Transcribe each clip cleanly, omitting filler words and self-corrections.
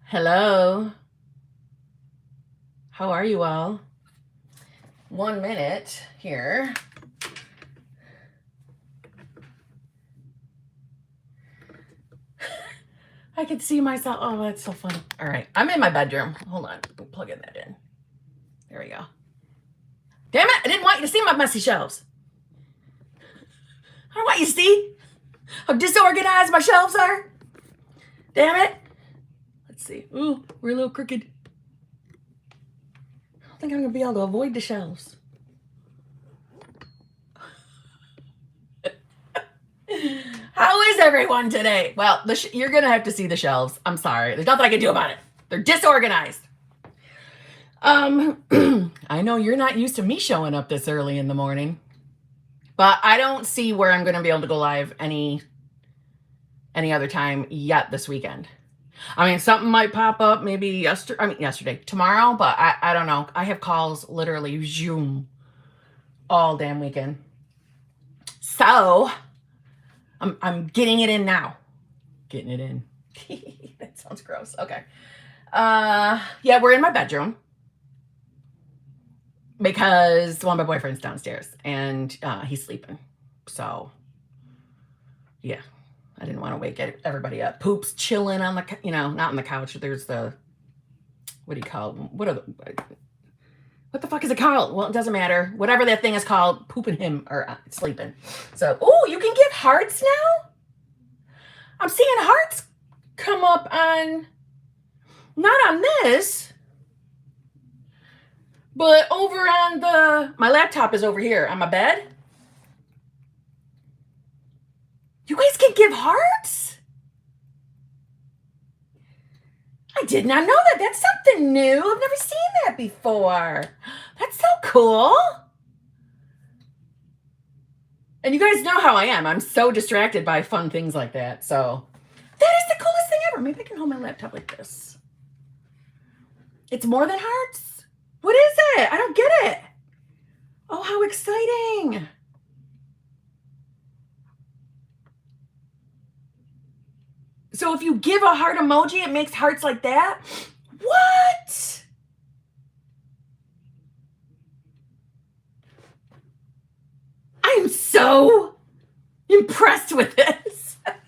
Hello. How are you all? 1 minute here. I can see myself. Oh, that's so funny. All right. I'm in my bedroom. Hold on. I'm plugging that in. There we go. Damn it. I didn't want you to see my messy shelves. I don't want you to see how disorganized my shelves are. Damn it. Let's see. Ooh, we're a little crooked. I don't think I'm going to be able to avoid the shelves. How is everyone today? Well, you're going to have to see the shelves. I'm sorry. There's nothing I can do about it. They're disorganized. I know you're not used to me showing up this early in the morning, but I don't see where I'm going to be able to go live any other time yet this weekend. I mean, something might pop up maybe yesterday, tomorrow, but I don't know. I have calls literally zoom all damn weekend. So I'm getting it in now. Getting it in. That sounds gross. Okay. Yeah, we're in my bedroom because one of my boyfriend's downstairs and he's sleeping. So yeah, I didn't want to wake everybody up. Poop's chilling on the, not on the couch. There's the, what do you call it? What the fuck is it called? Well, it doesn't matter. Whatever that thing is called, pooping him or sleeping. So, oh, you can give hearts now? I'm seeing hearts come up on, not on this, but over on my laptop is over here on my bed. You guys can give hearts? I did not know that. That's something new. I've never seen that before. That's so cool. And you guys know how I am. I'm so distracted by fun things like that. So that is the coolest thing ever. Maybe I can hold my laptop like this. It's more than hearts? What is it? I don't get it. Oh, how exciting. So if you give a heart emoji, it makes hearts like that? What? I'm so impressed with this. That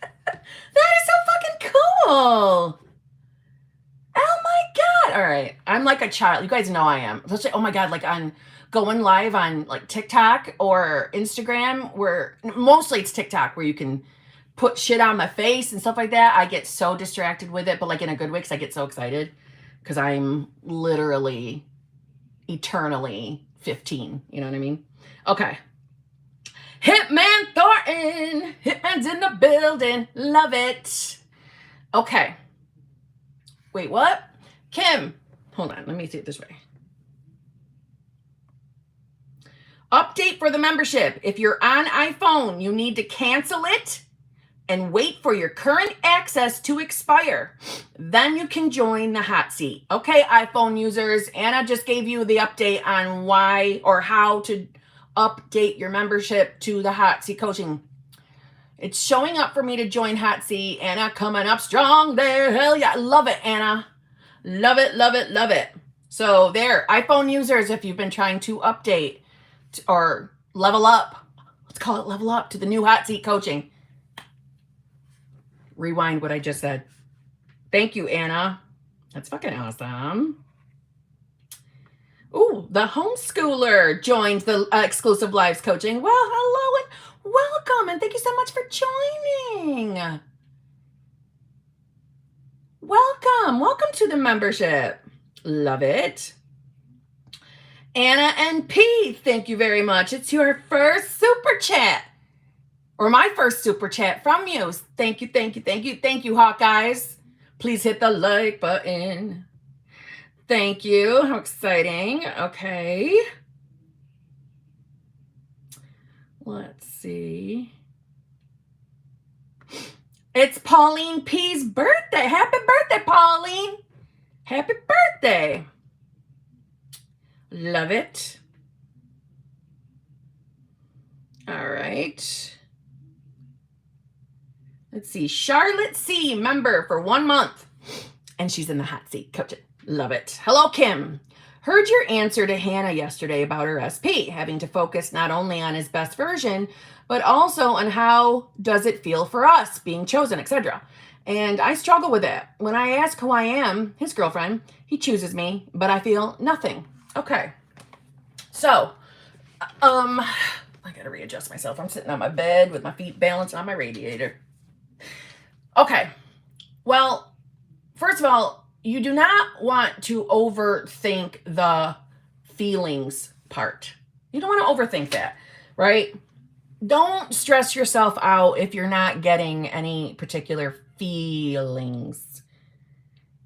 is so fucking cool. Oh my God. All right. I'm like a child. You guys know I am. Especially, oh my God, like on going live on like TikTok or Instagram, where mostly it's TikTok where you can put shit on my face and stuff like that. I get so distracted with it, but like in a good way, because I get so excited because I'm literally eternally 15. You know what I mean? Okay. Hitman Thornton. Hitman's in the building. Love it. Okay. Wait, what? Kim. Hold on. Let me see it this way. Update for the membership. If you're on iPhone, you need to cancel it and wait for your current access to expire. Then you can join the hot seat. Okay, iPhone users, Anna just gave you the update on why or how to update your membership to the hot seat coaching. It's showing up for me to join hot seat. Anna coming up strong there. Hell yeah. Love it, Anna. Love it, love it, love it. So there, iPhone users, if you've been trying to update or level up, let's call it level up to the new hot seat coaching. Rewind what I just said. Thank you, Anna. That's fucking awesome. Ooh, the homeschooler joined the exclusive lives coaching. Well, hello and welcome, and thank you so much for joining. Welcome to the membership. Love it. Anna and P, thank you very much. It's your first super chat. Or my first super chat from you. Thank you, Hawkeyes. Please hit the like button. Thank you. How exciting. Okay. Let's see. It's Pauline P's birthday. Happy birthday, Pauline. Happy birthday. Love it. All right. Let's see. Charlotte C, member for 1 month. And she's in the hot seat coaching. Love it. Hello, Kim. Heard your answer to Hannah yesterday about her SP, having to focus not only on his best version, but also on how does it feel for us being chosen, etc. And I struggle with that. When I ask who I am, his girlfriend, he chooses me, but I feel nothing. Okay. So, I gotta readjust myself. I'm sitting on my bed with my feet balanced on my radiator. Okay. Well, first of all, you do not want to overthink the feelings part. You don't want to overthink that, right? Don't stress yourself out if you're not getting any particular feelings.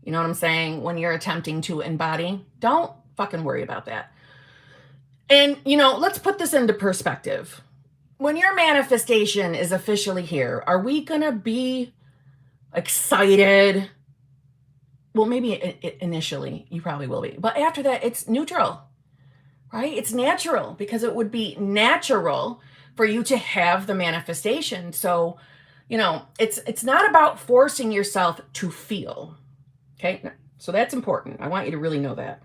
You know what I'm saying? When you're attempting to embody, don't fucking worry about that. And, let's put this into perspective. When your manifestation is officially here, are we going to be excited? Well, maybe initially you probably will be, but after that, it's neutral, right? It's natural because it would be natural for you to have the manifestation. So, it's not about forcing yourself to feel. Okay. So that's important. I want you to really know that.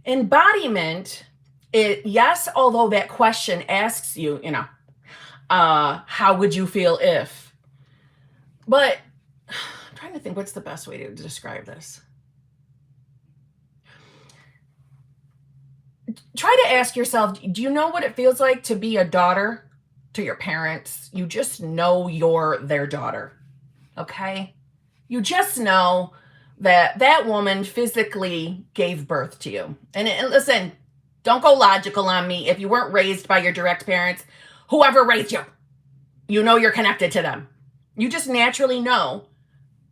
Embodiment, yes, although that question asks you, how would you feel if, but I'm trying to think what's the best way to describe this. Try to ask yourself, do you know what it feels like to be a daughter to your parents? You just know you're their daughter, okay? You just know that woman physically gave birth to you. And listen, don't go logical on me. If you weren't raised by your direct parents, whoever raised you, you're connected to them. You just naturally know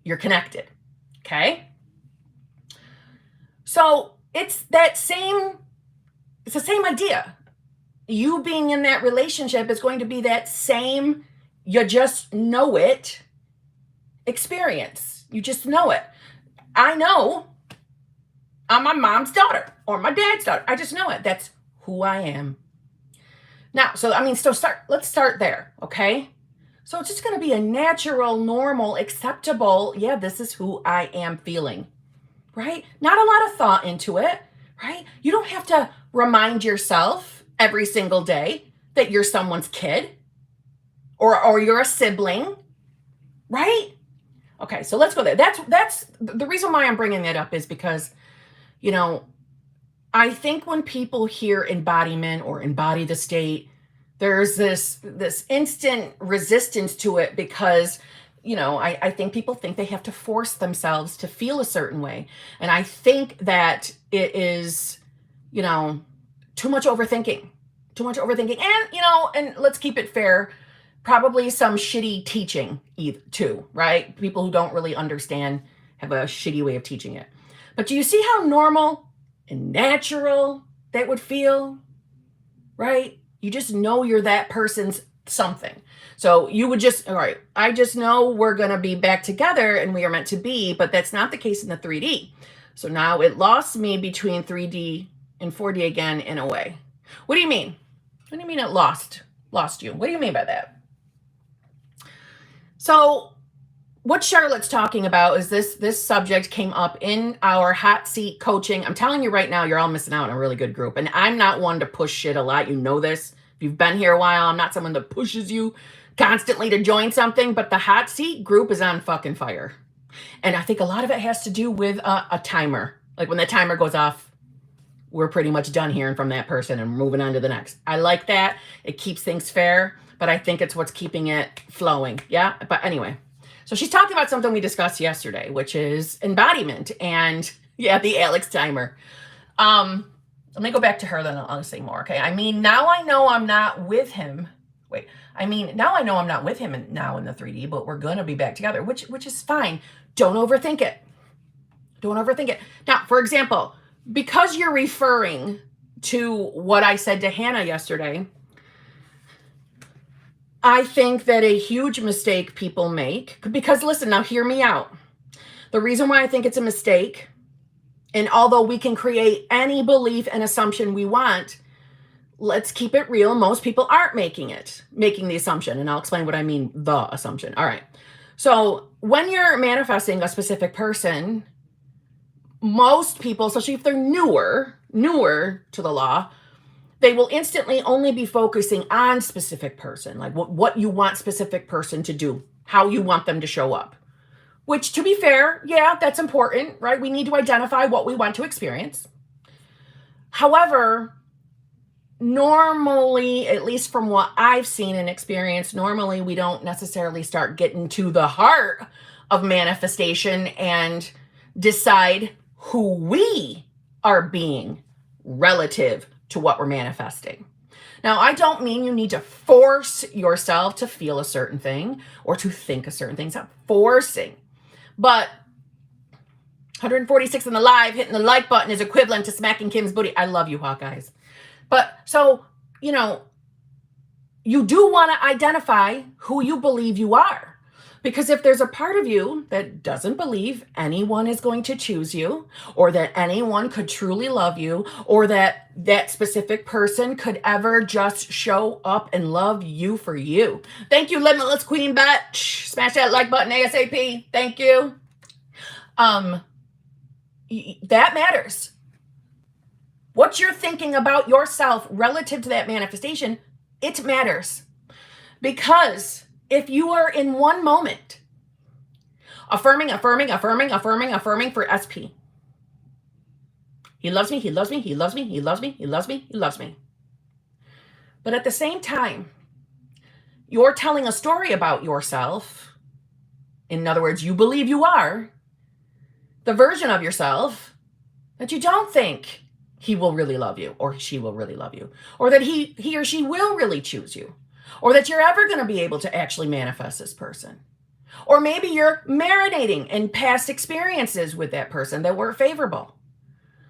you're connected, okay? So it's the same idea. You being in that relationship is going to be that same, you just know it experience. You just know it. I know I'm my mom's daughter or my dad's daughter. I just know it. That's who I am. Now, let's start there, okay? So it's just going to be a natural, normal, acceptable, yeah, this is who I am feeling, right? Not a lot of thought into it, right? You don't have to remind yourself every single day that you're someone's kid or you're a sibling, right? Okay, so let's go there. That's the reason why I'm bringing that up is because, I think when people hear embodiment or embody the state, there's this instant resistance to it because, I think people think they have to force themselves to feel a certain way. And I think that it is, too much overthinking. And let's keep it fair, probably some shitty teaching too, right? People who don't really understand have a shitty way of teaching it. But do you see how normal and natural that would feel, right? You just know you're that person's something. So you would all right, I just know we're going to be back together and we are meant to be, but that's not the case in the 3D. So now it lost me between 3D and 4D again in a way. What do you mean? What do you mean it lost you? What do you mean by that? So what Charlotte's talking about is this subject came up in our hot seat coaching. I'm telling you right now, you're all missing out on a really good group. And I'm not one to push shit a lot. You know this. If you've been here a while, I'm not someone that pushes you constantly to join something. But the hot seat group is on fucking fire. And I think a lot of it has to do with a timer. Like when the timer goes off, we're pretty much done hearing from that person and moving on to the next. I like that. It keeps things fair. But I think it's what's keeping it flowing. Yeah. But anyway. So she's talking about something we discussed yesterday, which is embodiment and the Alex timer. Let me go back to her, then I'll say more. Okay. Now I know I'm not with him. Now I know I'm not with him now in the 3D, but we're going to be back together, which is fine. Don't overthink it. Now, for example, because you're referring to what I said to Hannah yesterday, I think that a huge mistake people make, because listen, now hear me out. The reason why I think it's a mistake, and although we can create any belief and assumption we want, let's keep it real. Most people aren't making the assumption. And I'll explain what I mean, the assumption. All right. So when you're manifesting a specific person, most people, especially if they're newer to the law, they will instantly only be focusing on specific person, like what you want specific person to do, how you want them to show up. Which, to be fair, yeah, that's important, right? We need to identify what we want to experience. However, normally, at least from what I've seen and experienced, normally we don't necessarily start getting to the heart of manifestation and decide who we are being relative to what we're manifesting. Now, I don't mean you need to force yourself to feel a certain thing or to think a certain thing. It's not forcing. But 146 in the live, hitting the like button is equivalent to smacking Kim's booty. I love you, Hawkeyes. But so, you do want to identify who you believe you are. Because if there's a part of you that doesn't believe anyone is going to choose you, or that anyone could truly love you, or that that specific person could ever just show up and love you for you. Thank you, Limitless Queen Batch. Smash that like button ASAP. Thank you. That matters. What you're thinking about yourself relative to that manifestation, it matters. Because if you are in one moment affirming for SP, he loves me, he loves me, he loves me, he loves me, he loves me, he loves me. But at the same time, you're telling a story about yourself. In other words, you believe you are the version of yourself that you don't think he will really love you, or she will really love you, or that he or she will really choose you, or that you're ever going to be able to actually manifest this person. Or maybe you're marinating in past experiences with that person that weren't favorable.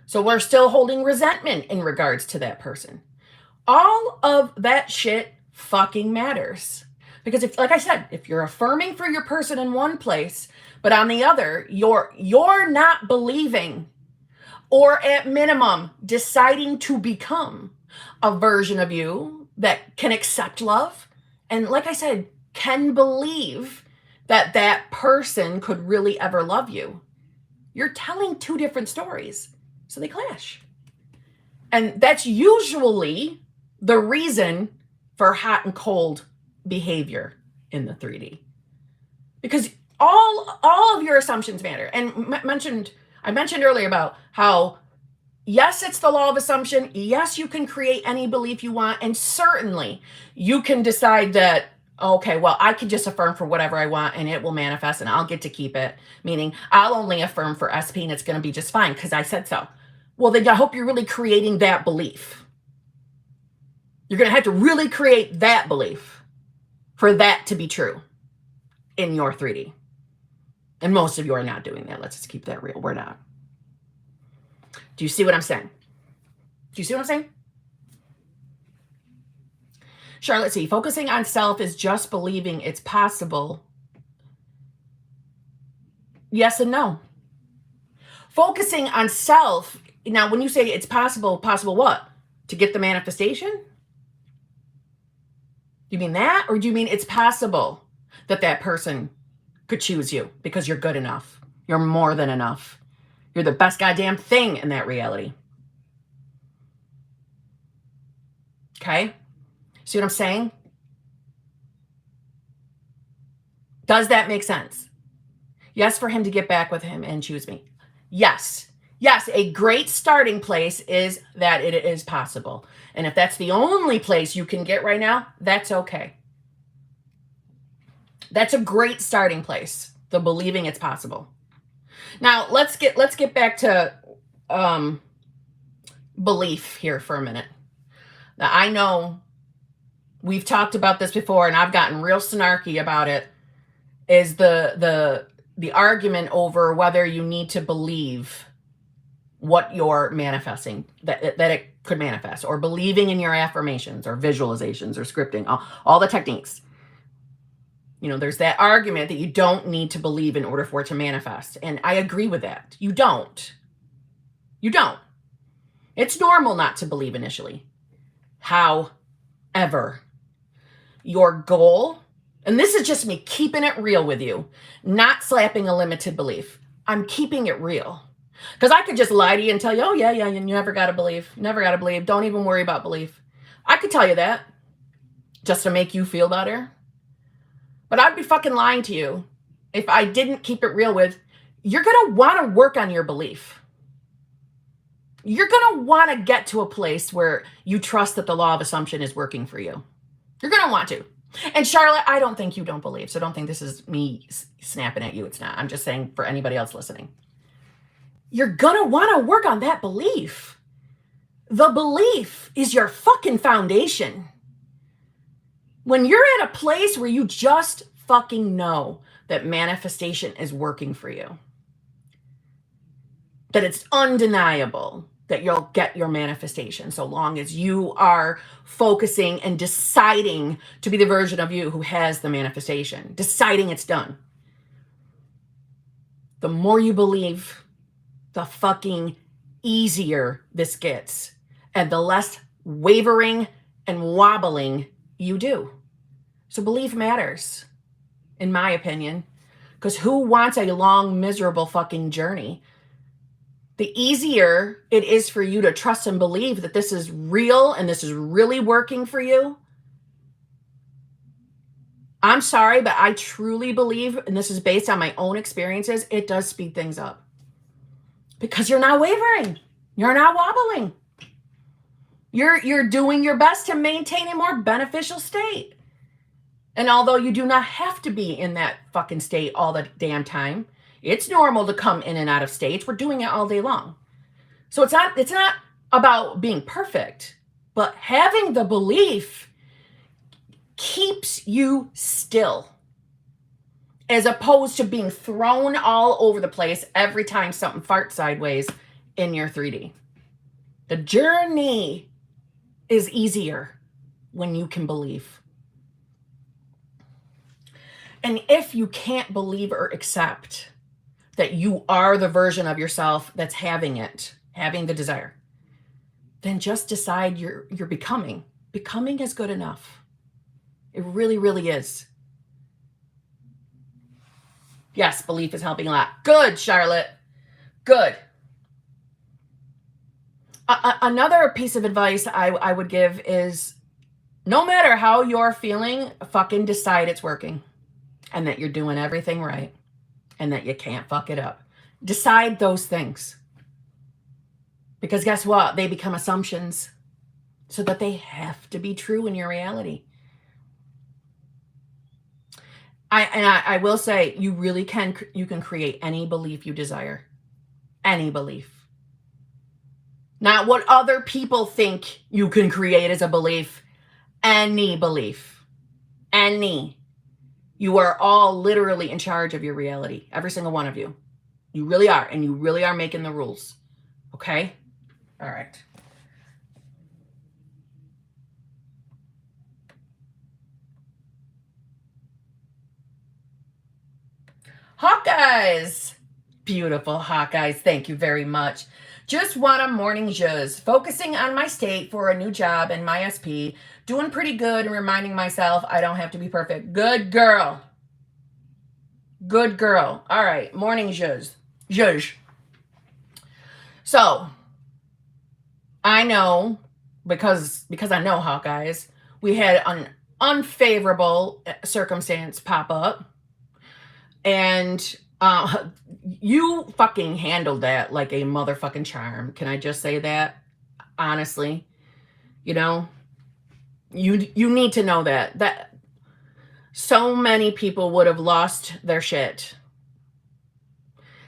So we're still holding resentment in regards to that person. All of that shit fucking matters. Because if, like I said, if you're affirming for your person in one place, but on the other, you're not believing, or at minimum, deciding to become a version of you that can accept love, and like I said, can believe that that person could really ever love you, you're telling two different stories. So they clash. And that's usually the reason for hot and cold behavior in the 3D. Because all of your assumptions matter. And I mentioned earlier about how, yes, it's the law of assumption. Yes, you can create any belief you want. And certainly you can decide that, okay, well, I can just affirm for whatever I want and it will manifest and I'll get to keep it. Meaning I'll only affirm for SP and it's going to be just fine because I said so. Well, then I hope you're really creating that belief. You're going to have to really create that belief for that to be true in your 3D. And most of you are not doing that. Let's just keep that real. We're not. Do you see what I'm saying? Do you see what I'm saying? Charlotte C. Focusing on self is just believing it's possible. Yes and no. Focusing on self. Now, when you say it's possible what? To get the manifestation? Do you mean that? Or do you mean it's possible that that person could choose you because you're good enough? You're more than enough. You're the best goddamn thing in that reality. Okay? See what I'm saying? Does that make sense? Yes, for him to get back with him and choose me. Yes. Yes, a great starting place is that it is possible. And if that's the only place you can get right now, that's okay. That's a great starting place, the believing it's possible. Now, let's get back to belief here for a minute. Now, I know we've talked about this before, and I've gotten real snarky about it, is the argument over whether you need to believe what you're manifesting, that it could manifest, or believing in your affirmations or visualizations or scripting, all the techniques. There's that argument that you don't need to believe in order for it to manifest. And I agree with that. You don't. It's normal not to believe initially. However, your goal, and this is just me keeping it real with you, not slapping a limited belief. I'm keeping it real. Because I could just lie to you and tell you, oh, yeah, you never got to believe. Never got to believe. Don't even worry about belief. I could tell you that just to make you feel better. But I'd be fucking lying to you if I didn't keep it real with, you're going to want to work on your belief. You're going to want to get to a place where you trust that the law of assumption is working for you. You're going to want to. And Charlotte, I don't think you don't believe. So don't think this is me snapping at you. It's not. I'm just saying for anybody else listening. You're going to want to work on that belief. The belief is your fucking foundation. When you're at a place where you just fucking know that manifestation is working for you, that it's undeniable that you'll get your manifestation so long as you are focusing and deciding to be the version of you who has the manifestation, deciding it's done. The more you believe, the fucking easier this gets, and the less wavering and wobbling you do. So belief matters, in my opinion, because who wants a long, miserable fucking journey? The easier it is for you to trust and believe that this is real and this is really working for you. I'm sorry, but I truly believe, and this is based on my own experiences, it does speed things up. Because you're not wavering. You're not wobbling. You're doing your best to maintain a more beneficial state. And although you do not have to be in that fucking state all the damn time, it's normal to come in and out of states. We're doing it all day long. So it's not about being perfect, but having the belief keeps you still, as opposed to being thrown all over the place every time something farts sideways in your 3D. The journey is easier when you can believe. And if you can't believe or accept that you are the version of yourself that's having the desire, then just decide you're becoming. Becoming is good enough. It really, really is. Yes, belief is helping a lot. Good, Charlotte. Good. Another piece of advice I would give is, no matter how you're feeling, fucking decide it's working and that you're doing everything right and that you can't fuck it up. Decide those things. Because guess what? They become assumptions so that they have to be true in your reality. I will say, you really can create any belief you desire. Any belief. Not what other people think you can create as a belief. Any belief. Any. You are all literally in charge of your reality. Every single one of you. You really are. And you really are making the rules. Okay? All right. Hawkeyes. Beautiful Hawkeyes. Thank you very much. Just want a morning zhuzh. Focusing on my state for a new job and my SP. Doing pretty good and reminding myself I don't have to be perfect. Good girl. Good girl. All right. Morning zhuzh. Zhuzh. So, I know, because I know Hawkeyes, we had an unfavorable circumstance pop up. And you fucking handled that like a motherfucking charm. Can I just say that? Honestly. You know, you need to know that so many people would have lost their shit.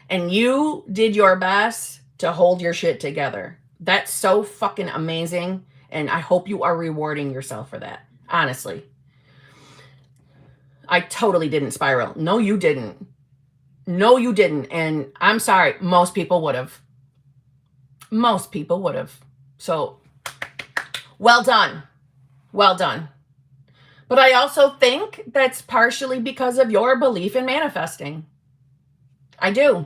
And you did your best to hold your shit together. That's so fucking amazing. And I hope you are rewarding yourself for that. Honestly. I totally didn't spiral. No, you didn't. No, you didn't. And I'm sorry. Most people would have. Most people would have. So, well done. Well done. But I also think that's partially because of your belief in manifesting. I do.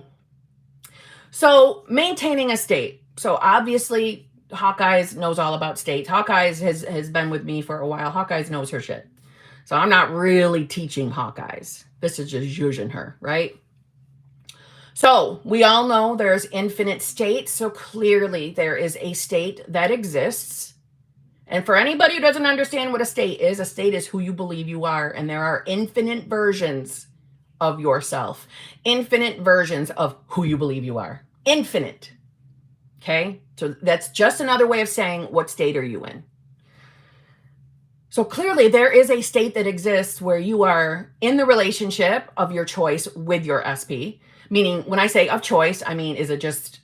So, maintaining a state. So, obviously, Hawkeyes knows all about states. Hawkeyes has been with me for a while. Hawkeyes knows her shit. So, I'm not really teaching Hawkeyes. This is just zhuzhing her, right? So we all know there's infinite states. So clearly there is a state that exists. And for anybody who doesn't understand what a state is who you believe you are. And there are infinite versions of yourself, infinite versions of who you believe you are. Infinite. Okay? So that's just another way of saying, what state are you in? So clearly there is a state that exists where you are in the relationship of your choice with your SP. Meaning, when I say of choice, I mean, is it just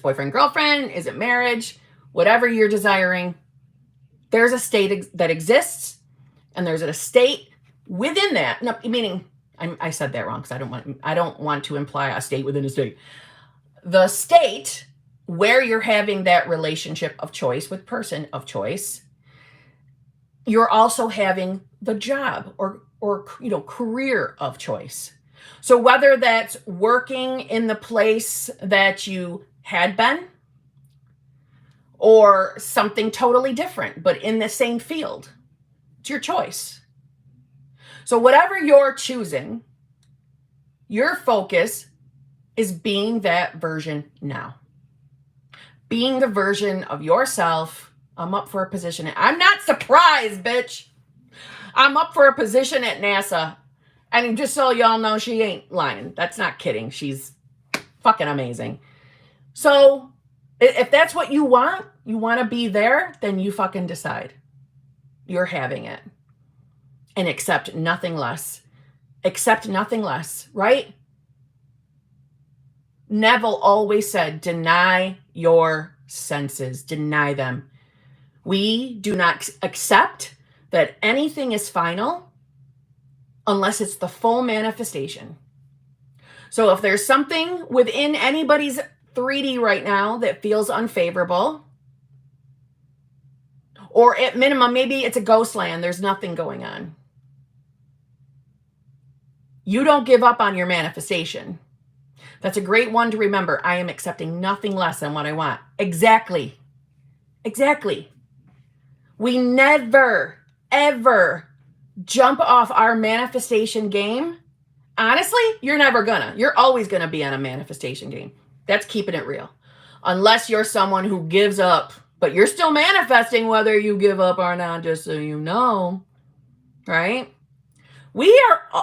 boyfriend, girlfriend? Is it marriage? Whatever you're desiring. There's a state that exists, and there's a state within that. No, meaning, I said that wrong because I don't want to imply a state within a state. The state where you're having that relationship of choice with person of choice, you're also having the job or career of choice. So whether that's working in the place that you had been, or something totally different, but in the same field, it's your choice. So whatever you're choosing, your focus is being that version now. Being the version of yourself. I'm up for a position. I'm not surprised, bitch. I'm up for a position at NASA. And just so y'all know, she ain't lying. That's not kidding. She's fucking amazing. So if that's what you want to be there, then you fucking decide. You're having it. And accept nothing less. Accept nothing less, right? Neville always said, deny your senses. Deny them. We do not accept that anything is final unless it's the full manifestation. So if there's something within anybody's 3D right now that feels unfavorable, or at minimum, maybe it's a ghost land, there's nothing going on. You don't give up on your manifestation. That's a great one to remember. I am accepting nothing less than what I want. Exactly. Exactly. We never, ever jump off our manifestation game. Honestly, you're never gonna. You're always gonna be on a manifestation game. That's keeping it real. Unless you're someone who gives up, but you're still manifesting whether you give up or not, just so you know, right?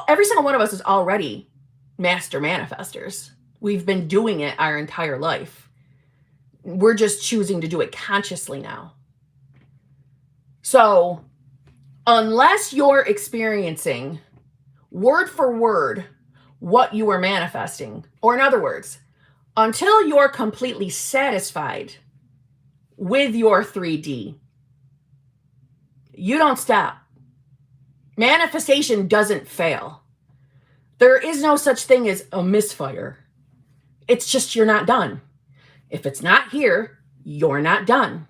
Every single one of us is already master manifestors. We've been doing it our entire life. We're just choosing to do it consciously now. So, unless you're experiencing word for word what you are manifesting, or in other words, until you're completely satisfied with your 3D, you don't stop. Manifestation doesn't fail. There is no such thing as a misfire. It's just you're not done. If it's not here, you're not done.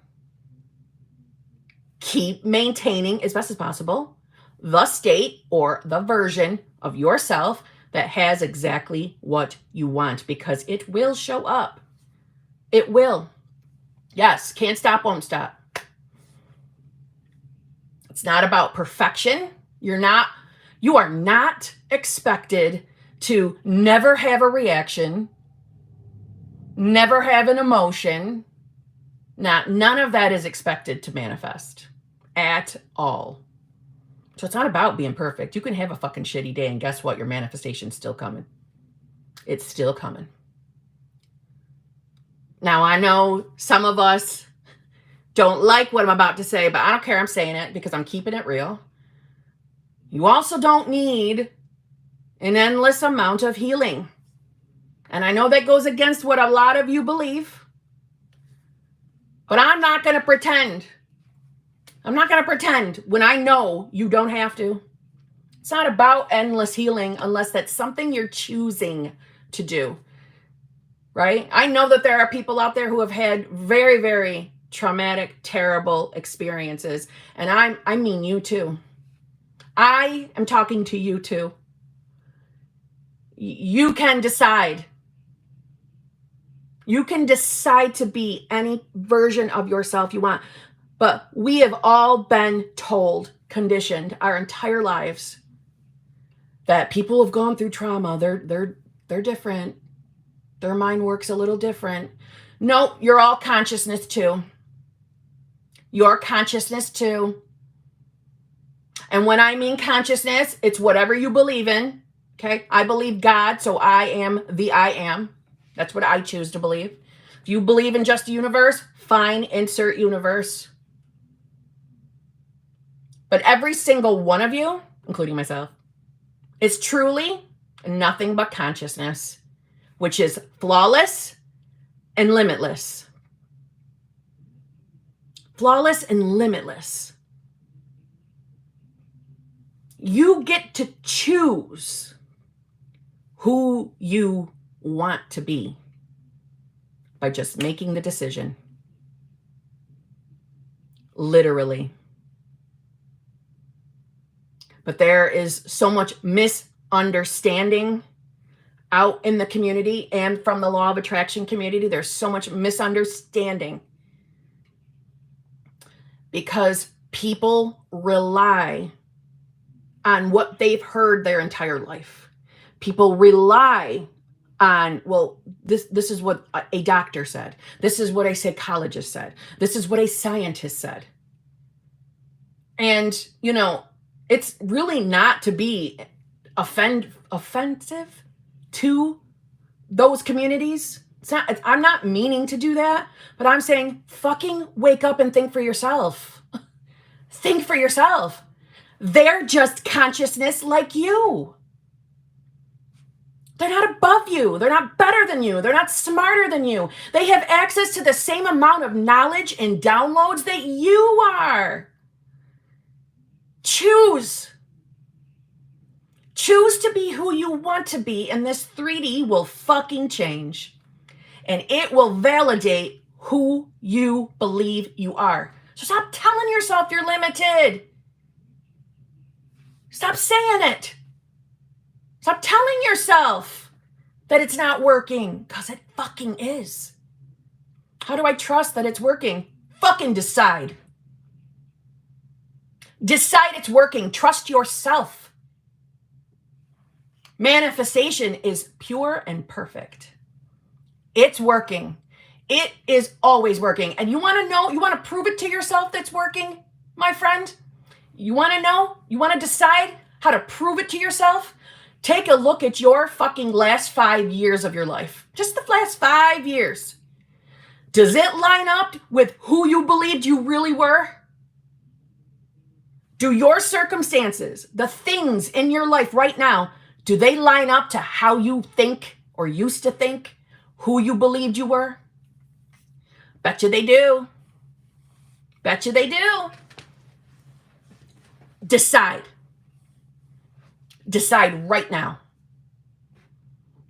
Keep maintaining as best as possible the state or the version of yourself that has exactly what you want, because it will show up. It will. Yes, can't stop, won't stop. It's not about perfection. You are not expected to never have a reaction, never have an emotion. None of that is expected to manifest at all. So it's not about being perfect. You can have a fucking shitty day, and guess what? Your manifestation's still coming. It's still coming. Now, I know some of us don't like what I'm about to say, but I don't care. I'm saying it because I'm keeping it real. You also don't need an endless amount of healing. And I know that goes against what a lot of you believe, but I'm not going to pretend. I'm not going to pretend when I know you don't have to. It's not about endless healing unless that's something you're choosing to do, right? I know that there are people out there who have had very, very traumatic, terrible experiences. And I mean you too. I am talking to you too. You can decide. You can decide to be any version of yourself you want. But we have all been told, conditioned our entire lives that people have gone through trauma. They're different. Their mind works a little different. No, you're all consciousness too. You're consciousness too. And when I mean consciousness, it's whatever you believe in. Okay? I believe God, so I am the I am. That's what I choose to believe. If you believe in just a universe, fine, insert universe. But every single one of you, including myself, is truly nothing but consciousness, which is flawless and limitless. Flawless and limitless. You get to choose who you want to be by just making the decision. Literally. But there is so much misunderstanding out in the community and from the law of attraction community. There's so much misunderstanding because people rely on what they've heard their entire life. People rely on, well, this is what a doctor said. This is what a psychologist said. This is what a scientist said. And, you know, it's really not to be offensive to those communities. I'm not meaning to do that, but I'm saying fucking wake up and think for yourself. Think for yourself. They're just consciousness like you. They're not above you. They're not better than you. They're not smarter than you. They have access to the same amount of knowledge and downloads that you are. Choose. Choose to be who you want to be, and this 3D will fucking change. And it will validate who you believe you are. So stop telling yourself you're limited. Stop saying it. Stop telling yourself that it's not working, because it fucking is. How do I trust that it's working? Fucking decide. Decide it's working. Trust yourself. Manifestation is pure and perfect. It's working. It is always working. And you want to know, you want to prove it to yourself that's working, my friend? You want to know? You want to decide how to prove it to yourself? Take a look at your fucking last 5 years of your life. Just the last 5 years. Does it line up with who you believed you really were? Do your circumstances, the things in your life right now, do they line up to how you think or used to think, who you believed you were? Bet you they do. Bet you they do. Decide. Decide right now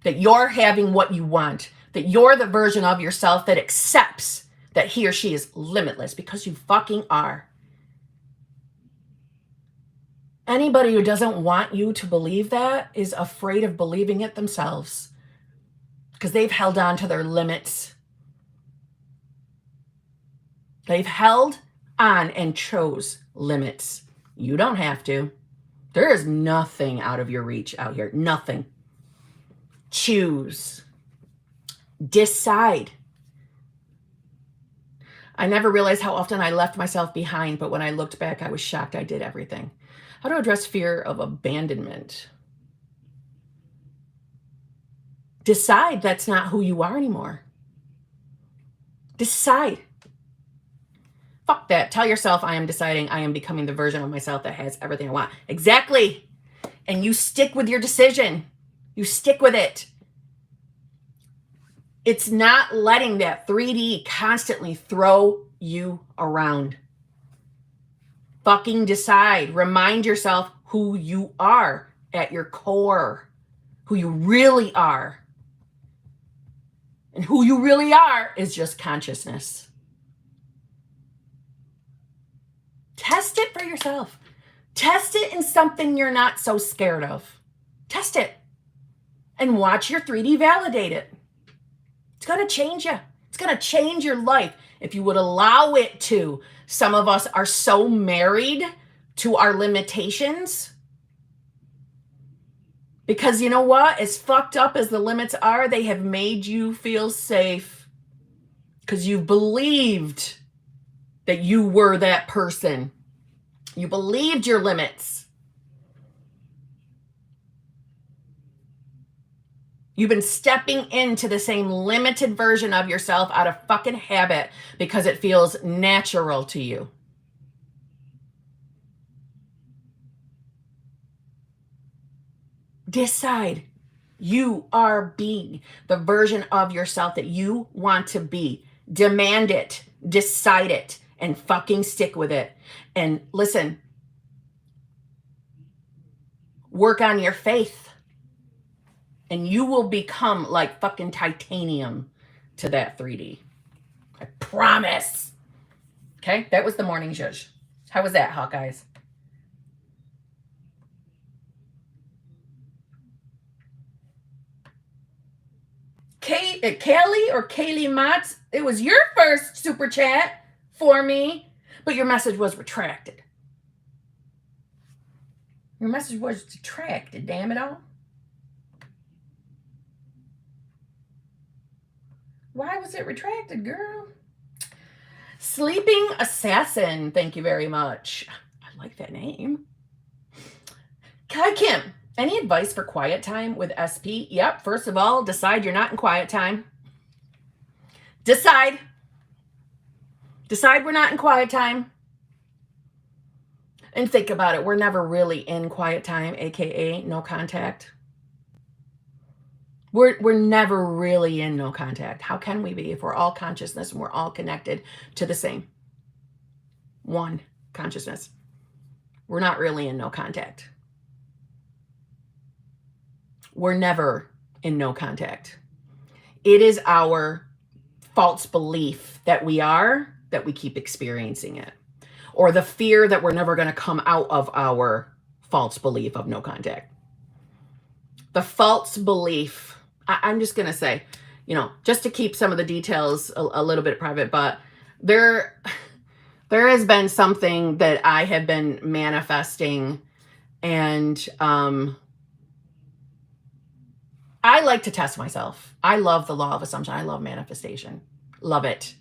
that you're having what you want, that you're the version of yourself that accepts that he or she is limitless, because you fucking are. Anybody who doesn't want you to believe that is afraid of believing it themselves, because they've held on to their limits. They've held on and chose limits. You don't have to. There is nothing out of your reach out here. Nothing. Choose. Decide. I never realized how often I left myself behind, but when I looked back, I was shocked I did everything. How to address fear of abandonment. Decide that's not who you are anymore. Decide. Fuck that. Tell yourself, I am deciding, I am becoming the version of myself that has everything I want. Exactly. And you stick with your decision. You stick with it. It's not letting that 3D constantly throw you around. Fucking decide. Remind yourself who you are at your core. Who you really are. And who you really are is just consciousness. Test it for yourself. Test it in something you're not so scared of. Test it. And watch your 3D validate it. It's going to change you. It's going to change your life if you would allow it to. Some of us are so married to our limitations Because you know what? As fucked up as the limits are, they have made you feel safe because you believed that you were that person. You believed your limits. You've been stepping into the same limited version of yourself out of fucking habit because it feels natural to you. Decide. You are being the version of yourself that you want to be. Demand it. Decide it. And fucking stick with it. And listen. Work on your faith. And you will become like fucking titanium to that 3D. I promise. Okay? That was the morning zhuzh. How was that, Hawkeyes? Kelly or Kaylee Motts, it was your first super chat for me, but your message was retracted. Your message was retracted, damn it all. Why was it retracted, girl? Sleeping Assassin, thank you very much. I like that name. Kai Kim, any advice for quiet time with SP? Yep, first of all, decide you're not in quiet time. Decide we're not in quiet time. And think about it, we're never really in quiet time, aka no contact. We're never really in no contact. How can we be if we're all consciousness and we're all connected to the same one consciousness? We're not really in no contact. We're never in no contact. It is our false belief that we are, that we keep experiencing it. Or the fear that we're never going to come out of our false belief of no contact. The false belief, I'm just going to say, just to keep some of the details a little bit private, but there has been something that I have been manifesting, and I like to test myself. I love the law of assumption. I love manifestation. Love it.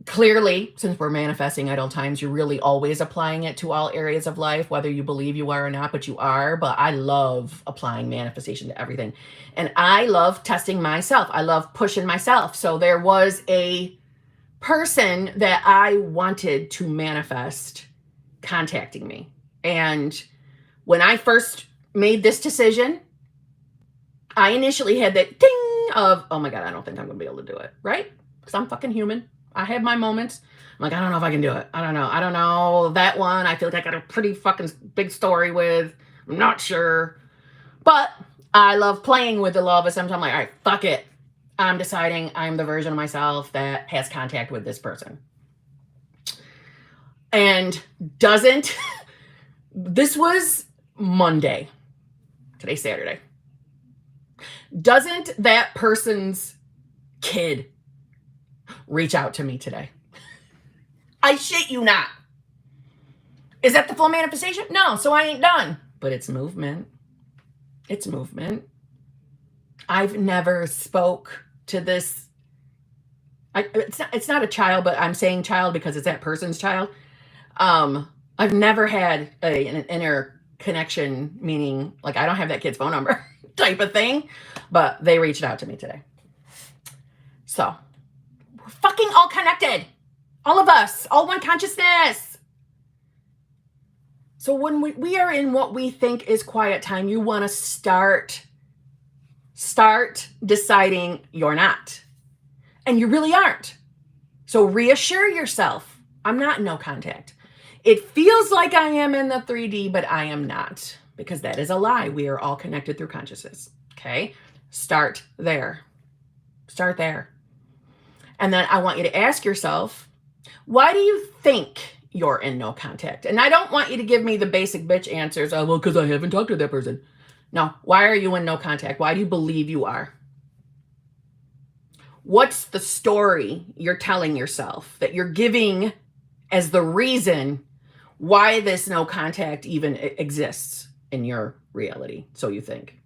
Clearly, since we're manifesting at all times, you're really always applying it to all areas of life, whether you believe you are or not, but you are. But I love applying manifestation to everything. And I love testing myself. I love pushing myself. So there was a person that I wanted to manifest contacting me. And when I first made this decision, I initially had that ding of, oh my God, I don't think I'm going to be able to do it, right? Because I'm fucking human. I have my moments. I'm like, I don't know if I can do it. I don't know. That one, I feel like I got a pretty fucking big story with. I'm not sure. But I love playing with the law of assumption. I'm like, all right, fuck it. I'm deciding I'm the version of myself that has contact with this person. And this was Monday. Today's Saturday. Doesn't that person's kid reach out to me today? I shit you not. Is that the full manifestation? No, so I ain't done. But it's movement. It's movement. I've never spoke to this. It's not a child, but I'm saying child because it's that person's child. I've never had an inner connection, meaning like I don't have that kid's phone number type of thing, but they reached out to me today. So we're fucking all connected. All of us, all one consciousness. So when we are in what we think is quiet time, you want to start deciding you're not. And you really aren't. So reassure yourself, I'm not in no contact. It feels like I am in the 3D, but I am not, because that is a lie. We are all connected through consciousness. Okay? Start there. Start there. And then I want you to ask yourself, why do you think you're in no contact? And I don't want you to give me the basic bitch answers. Oh, well, because I haven't talked to that person. No. Why are you in no contact? Why do you believe you are? What's the story you're telling yourself that you're giving as the reason why this no contact even exists? in your reality. So you think.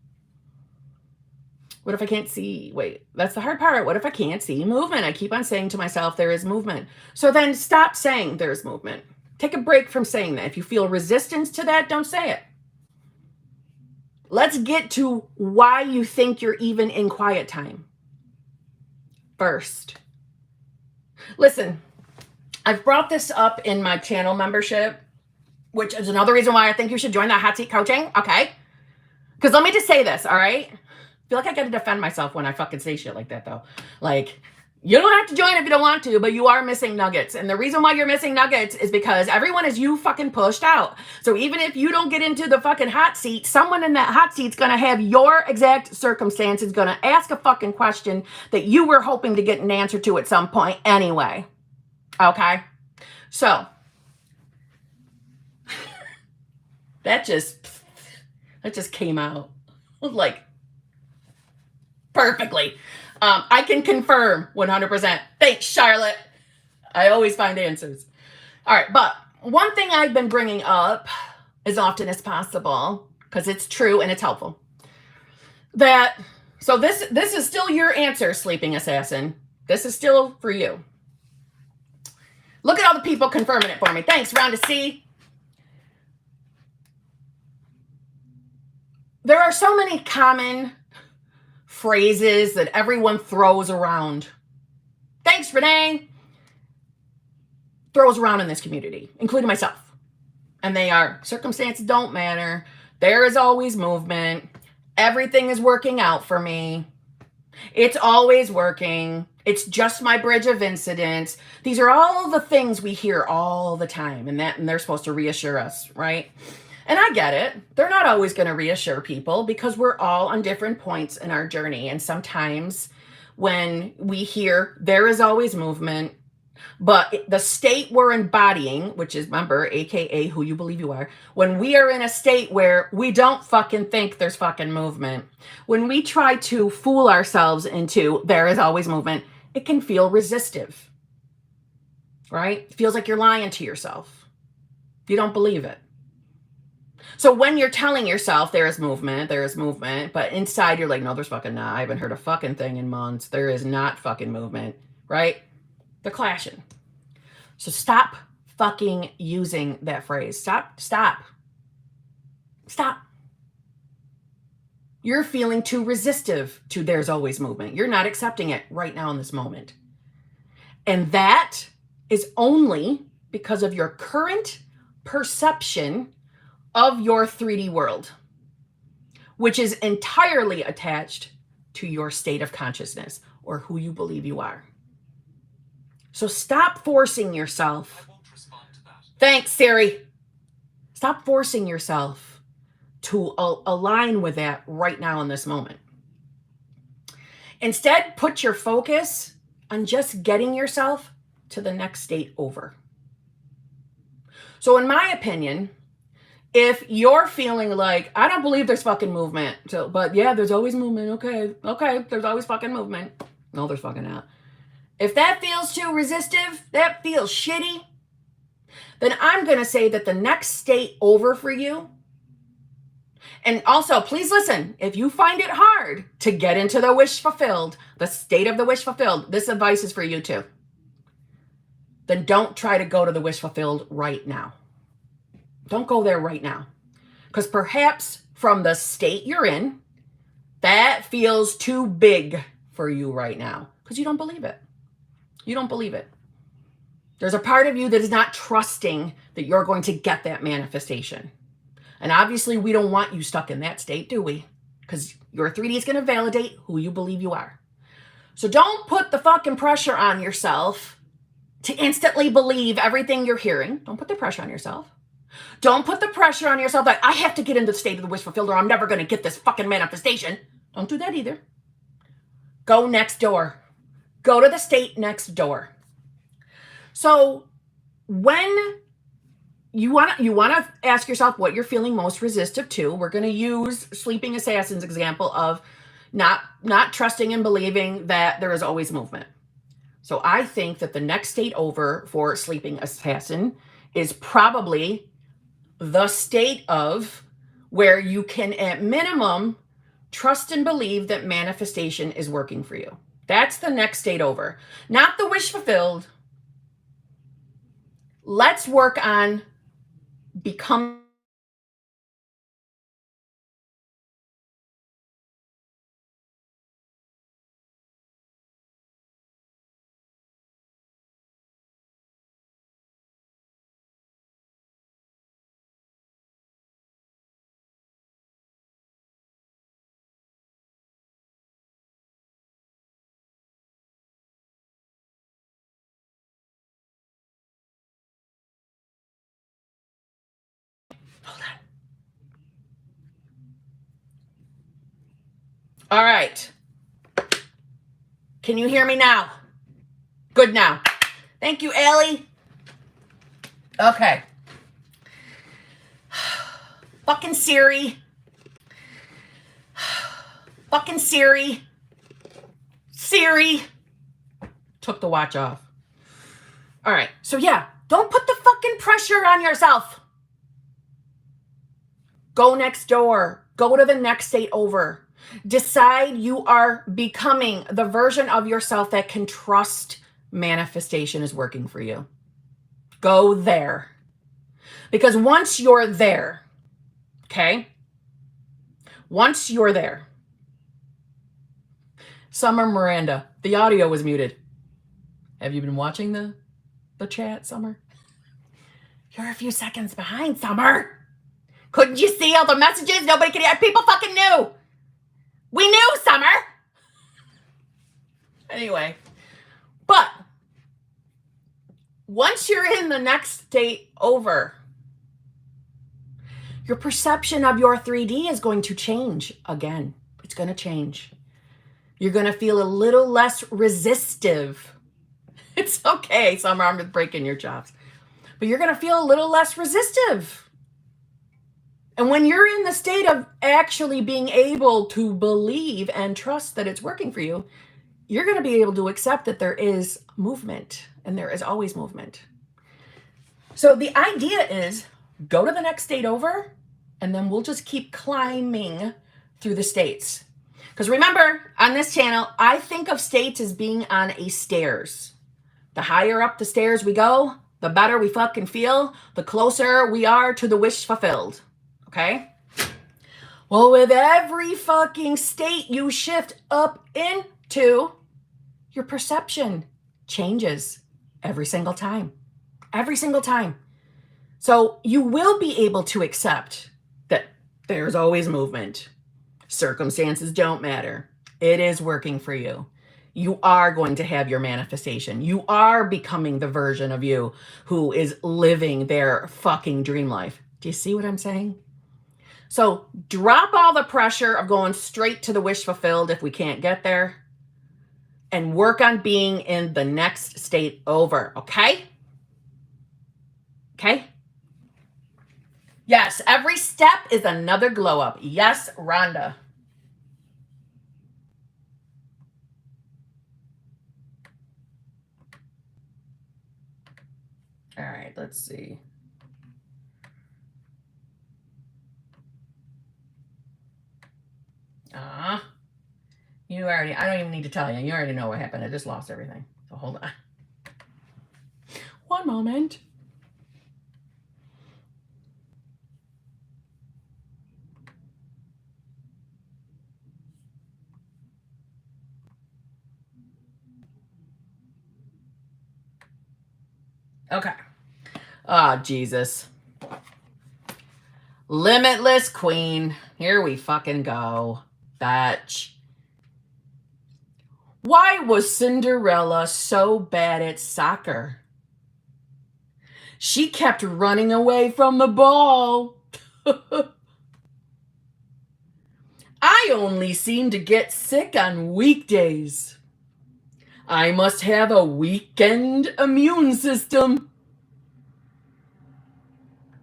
What if I can't see? Wait, that's the hard part. What if I can't see movement? I keep on saying to myself, there is movement. So then stop saying there's movement. Take a break from saying that. If you feel resistance to that, don't say it. Let's get to why you think you're even in quiet time first. Listen, I've brought this up in my channel membership, which is another reason why I think you should join that hot seat coaching. Okay. Because let me just say this. All right. I feel like I got to defend myself when I fucking say shit like that, though. Like, you don't have to join if you don't want to, but you are missing nuggets. And the reason why you're missing nuggets is because everyone is you fucking pushed out. So even if you don't get into the fucking hot seat, someone in that hot seat's going to have your exact circumstances, going to ask a fucking question that you were hoping to get an answer to at some point anyway. Okay? So, that just came out like perfectly. I can confirm 100%. Thanks, Charlotte. I always find answers. All right, but one thing I've been bringing up as often as possible, because it's true and it's helpful, so this is still your answer, sleeping assassin. This is still for you. Look at all the people confirming it for me. Thanks, Round to C. There are so many common phrases that everyone throws around. Thanks, Renee. Throws around in this community, including myself. And they are, circumstances don't matter. There is always movement. Everything is working out for me. It's always working. It's just my bridge of incidents. These are all the things we hear all the time, and they're supposed to reassure us, right? And I get it. They're not always going to reassure people because we're all on different points in our journey. And sometimes when we hear there is always movement, but the state we're embodying, which is, remember, AKA who you believe you are, when we are in a state where we don't fucking think there's fucking movement, when we try to fool ourselves into there is always movement, it can feel resistive, right? It feels like you're lying to yourself. You don't believe it. So when you're telling yourself there is movement, but inside you're like, no, there's fucking not. I haven't heard a fucking thing in months. There is not fucking movement, right? They're clashing. So stop fucking using that phrase. Stop. You're feeling too resistive to there's always movement. You're not accepting it right now in this moment. And that is only because of your current perception of your 3D world, which is entirely attached to your state of consciousness or who you believe you are. So stop forcing yourself. Thanks, Siri. Stop forcing yourself to align with that right now in this moment. Instead, put your focus on just getting yourself to the next state over. So in my opinion, if you're feeling like, I don't believe there's fucking movement, but yeah, there's always movement. Okay, there's always fucking movement. No, there's fucking not. If that feels too resistive, that feels shitty, then I'm going to say that the next state over for you, and also please listen, if you find it hard to get into the wish fulfilled, the state of the wish fulfilled, this advice is for you too. Then don't try to go to the wish fulfilled right now. Don't go there right now. Because perhaps from the state you're in, that feels too big for you right now. Because you don't believe it. You don't believe it. There's a part of you that is not trusting that you're going to get that manifestation. And obviously we don't want you stuck in that state, do we? Because your 3D is going to validate who you believe you are. So don't put the fucking pressure on yourself to instantly believe everything you're hearing. Don't put the pressure on yourself. Don't put the pressure on yourself that I have to get into the state of the wish fulfilled or I'm never going to get this fucking manifestation. Don't do that either. Go next door. Go to the state next door. So when you want to ask yourself what you're feeling most resistive to, we're going to use Sleeping Assassin's example of not trusting and believing that there is always movement. So I think that the next state over for Sleeping Assassin is probably the state of where you can, at minimum, trust and believe that manifestation is working for you. That's the next state over. Not the wish fulfilled. Let's work on becoming. Hold on. All right. Can you hear me now? Good now. Thank you, Allie. Okay. Fucking Siri. Fucking Siri. Siri. Took the watch off. All right. So yeah, don't put the fucking pressure on yourself. Go next door. Go to the next state over. Decide you are becoming the version of yourself that can trust manifestation is working for you. Go there. Because once you're there, okay? Once you're there. Summer Miranda, the audio was muted. Have you been watching the chat, Summer? You're a few seconds behind, Summer. Couldn't you see all the messages? Nobody could hear. People fucking knew. We knew, Summer. Anyway, but once you're in the next state over, your perception of your 3D is going to change again. It's going to change. You're going to feel a little less resistive. It's okay, Summer, I'm just breaking your chops. But you're going to feel a little less resistive. And when you're in the state of actually being able to believe and trust that it's working for you, you're going to be able to accept that there is movement, and there is always movement. So the idea is go to the next state over, and then we'll just keep climbing through the states. Because remember, on this channel, I think of states as being on a stairs. The higher up the stairs we go, the better we fucking feel, the closer we are to the wish fulfilled. Okay? Well, with every fucking state you shift up into, your perception changes every single time. Every single time. So you will be able to accept that there's always movement. Circumstances don't matter. It is working for you. You are going to have your manifestation. You are becoming the version of you who is living their fucking dream life. Do you see what I'm saying? So drop all the pressure of going straight to the wish fulfilled if we can't get there, and work on being in the next state over, okay? Okay? Yes, every step is another glow up. Yes, Rhonda. All right, let's see. You already, I don't even need to tell you. You already know what happened. I just lost everything. So hold on. One moment. Okay. Oh, Jesus. Limitless Queen. Here we fucking go. Batch. Why was Cinderella so bad at soccer? She kept running away from the ball. I only seem to get sick on weekdays. I must have a weekend immune system.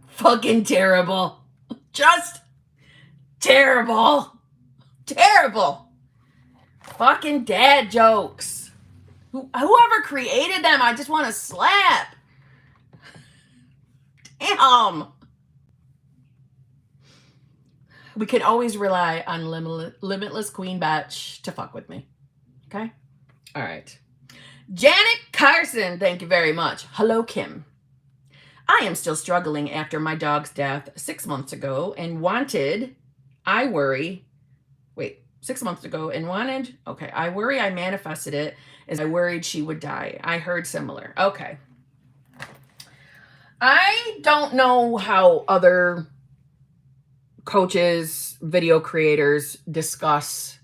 Fucking terrible. Just terrible. Terrible. Fucking dad jokes. Whoever created them, I just want to slap. Damn. we can always rely on limitless Queen Batch to fuck with me. Okay? All right. Janet Carson, thank you very much. Hello, Kim. I am still struggling after my dog's death 6 months ago and wanted, I worry, wait, 6 months ago and wanted, okay, I worry I manifested it as I worried she would die. I heard similar. Okay. I don't know how other coaches, video creators discuss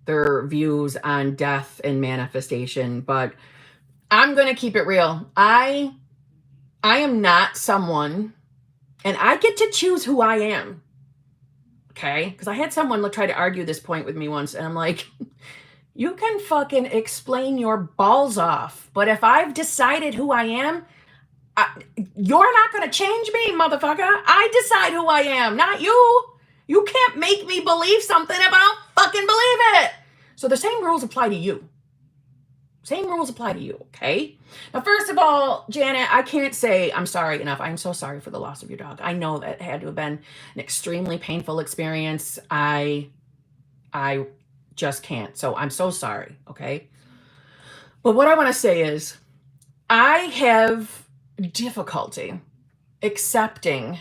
their views on death and manifestation, but I'm going to keep it real. I am not someone, and I get to choose who I am. Okay? Because I had someone try to argue this point with me once, and I'm like, you can fucking explain your balls off, but if I've decided who I am, you're not going to change me, motherfucker. I decide who I am, not you. You can't make me believe something if I don't fucking believe it. So the same rules apply to you. Same rules apply to you, okay? Now, first of all, Janet, I can't say I'm sorry enough. I'm so sorry for the loss of your dog. I know that had to have been an extremely painful experience. I just can't. So I'm so sorry, okay? But what I want to say is I have difficulty accepting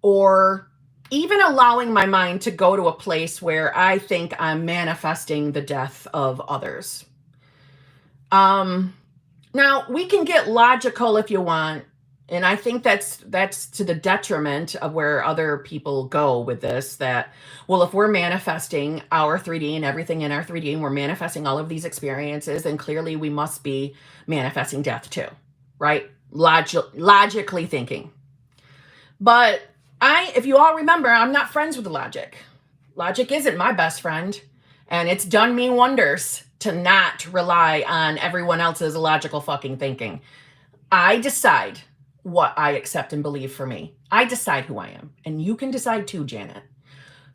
or even allowing my mind to go to a place where I think I'm manifesting the death of others. Now we can get logical if you want, and I think that's to the detriment of where other people go with this, that, well, if we're manifesting our 3D and everything in our 3D and we're manifesting all of these experiences, then clearly we must be manifesting death too, right? Logically thinking. But if you all remember, I'm not friends with logic. Logic isn't my best friend, and it's done me wonders to not rely on everyone else's logical fucking thinking. I decide what I accept and believe for me. I decide who I am, and you can decide too, Janet.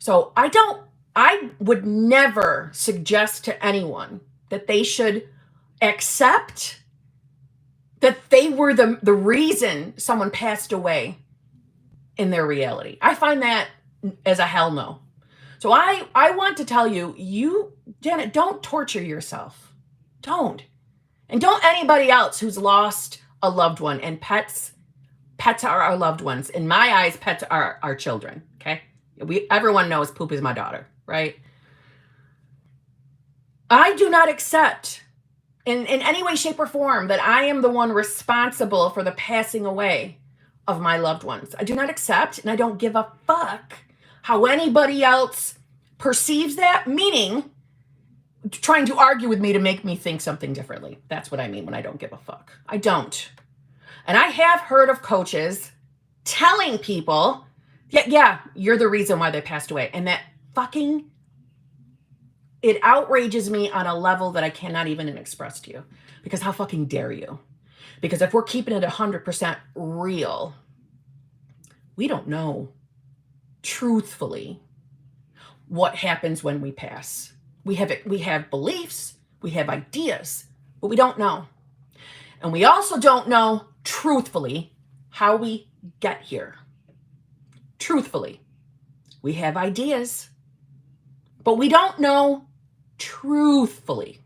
So I would never suggest to anyone that they should accept that they were the reason someone passed away in their reality. I find that as a hell no. So I want to tell you, Janet, don't torture yourself. Don't. And don't anybody else who's lost a loved one. And pets are our loved ones. In my eyes, pets are our children, okay? Everyone knows Poop is my daughter, right? I do not accept in any way, shape, or form that I am the one responsible for the passing away of my loved ones. I do not accept, and I don't give a fuck how anybody else perceives that, meaning trying to argue with me to make me think something differently. That's what I mean when I don't give a fuck. I don't. And I have heard of coaches telling people, yeah, you're the reason why they passed away. And that fucking, it outrages me on a level that I cannot even express to you. Because how fucking dare you? Because if we're keeping it 100% real, we don't know truthfully what happens when we pass. We have beliefs, we have ideas, but we don't know. And we also don't know truthfully how we get here. Truthfully, we have ideas, but we don't know truthfully.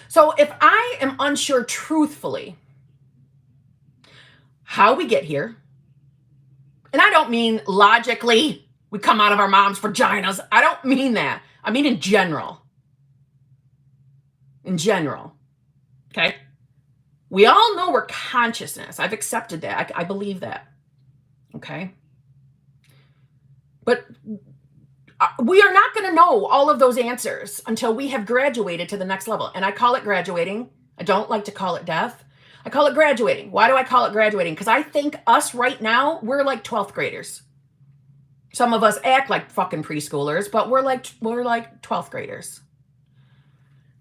So if I am unsure truthfully how we get here, and I don't mean logically we come out of our mom's vaginas. I don't mean that. I mean in general. In general. Okay? We all know we're consciousness. I've accepted that. I believe that. Okay? But we are not going to know all of those answers until we have graduated to the next level. And I call it graduating. I don't like to call it death. I call it graduating. Why do I call it graduating? Because I think us right now, we're like 12th graders. Some of us act like fucking preschoolers, but we're like 12th graders.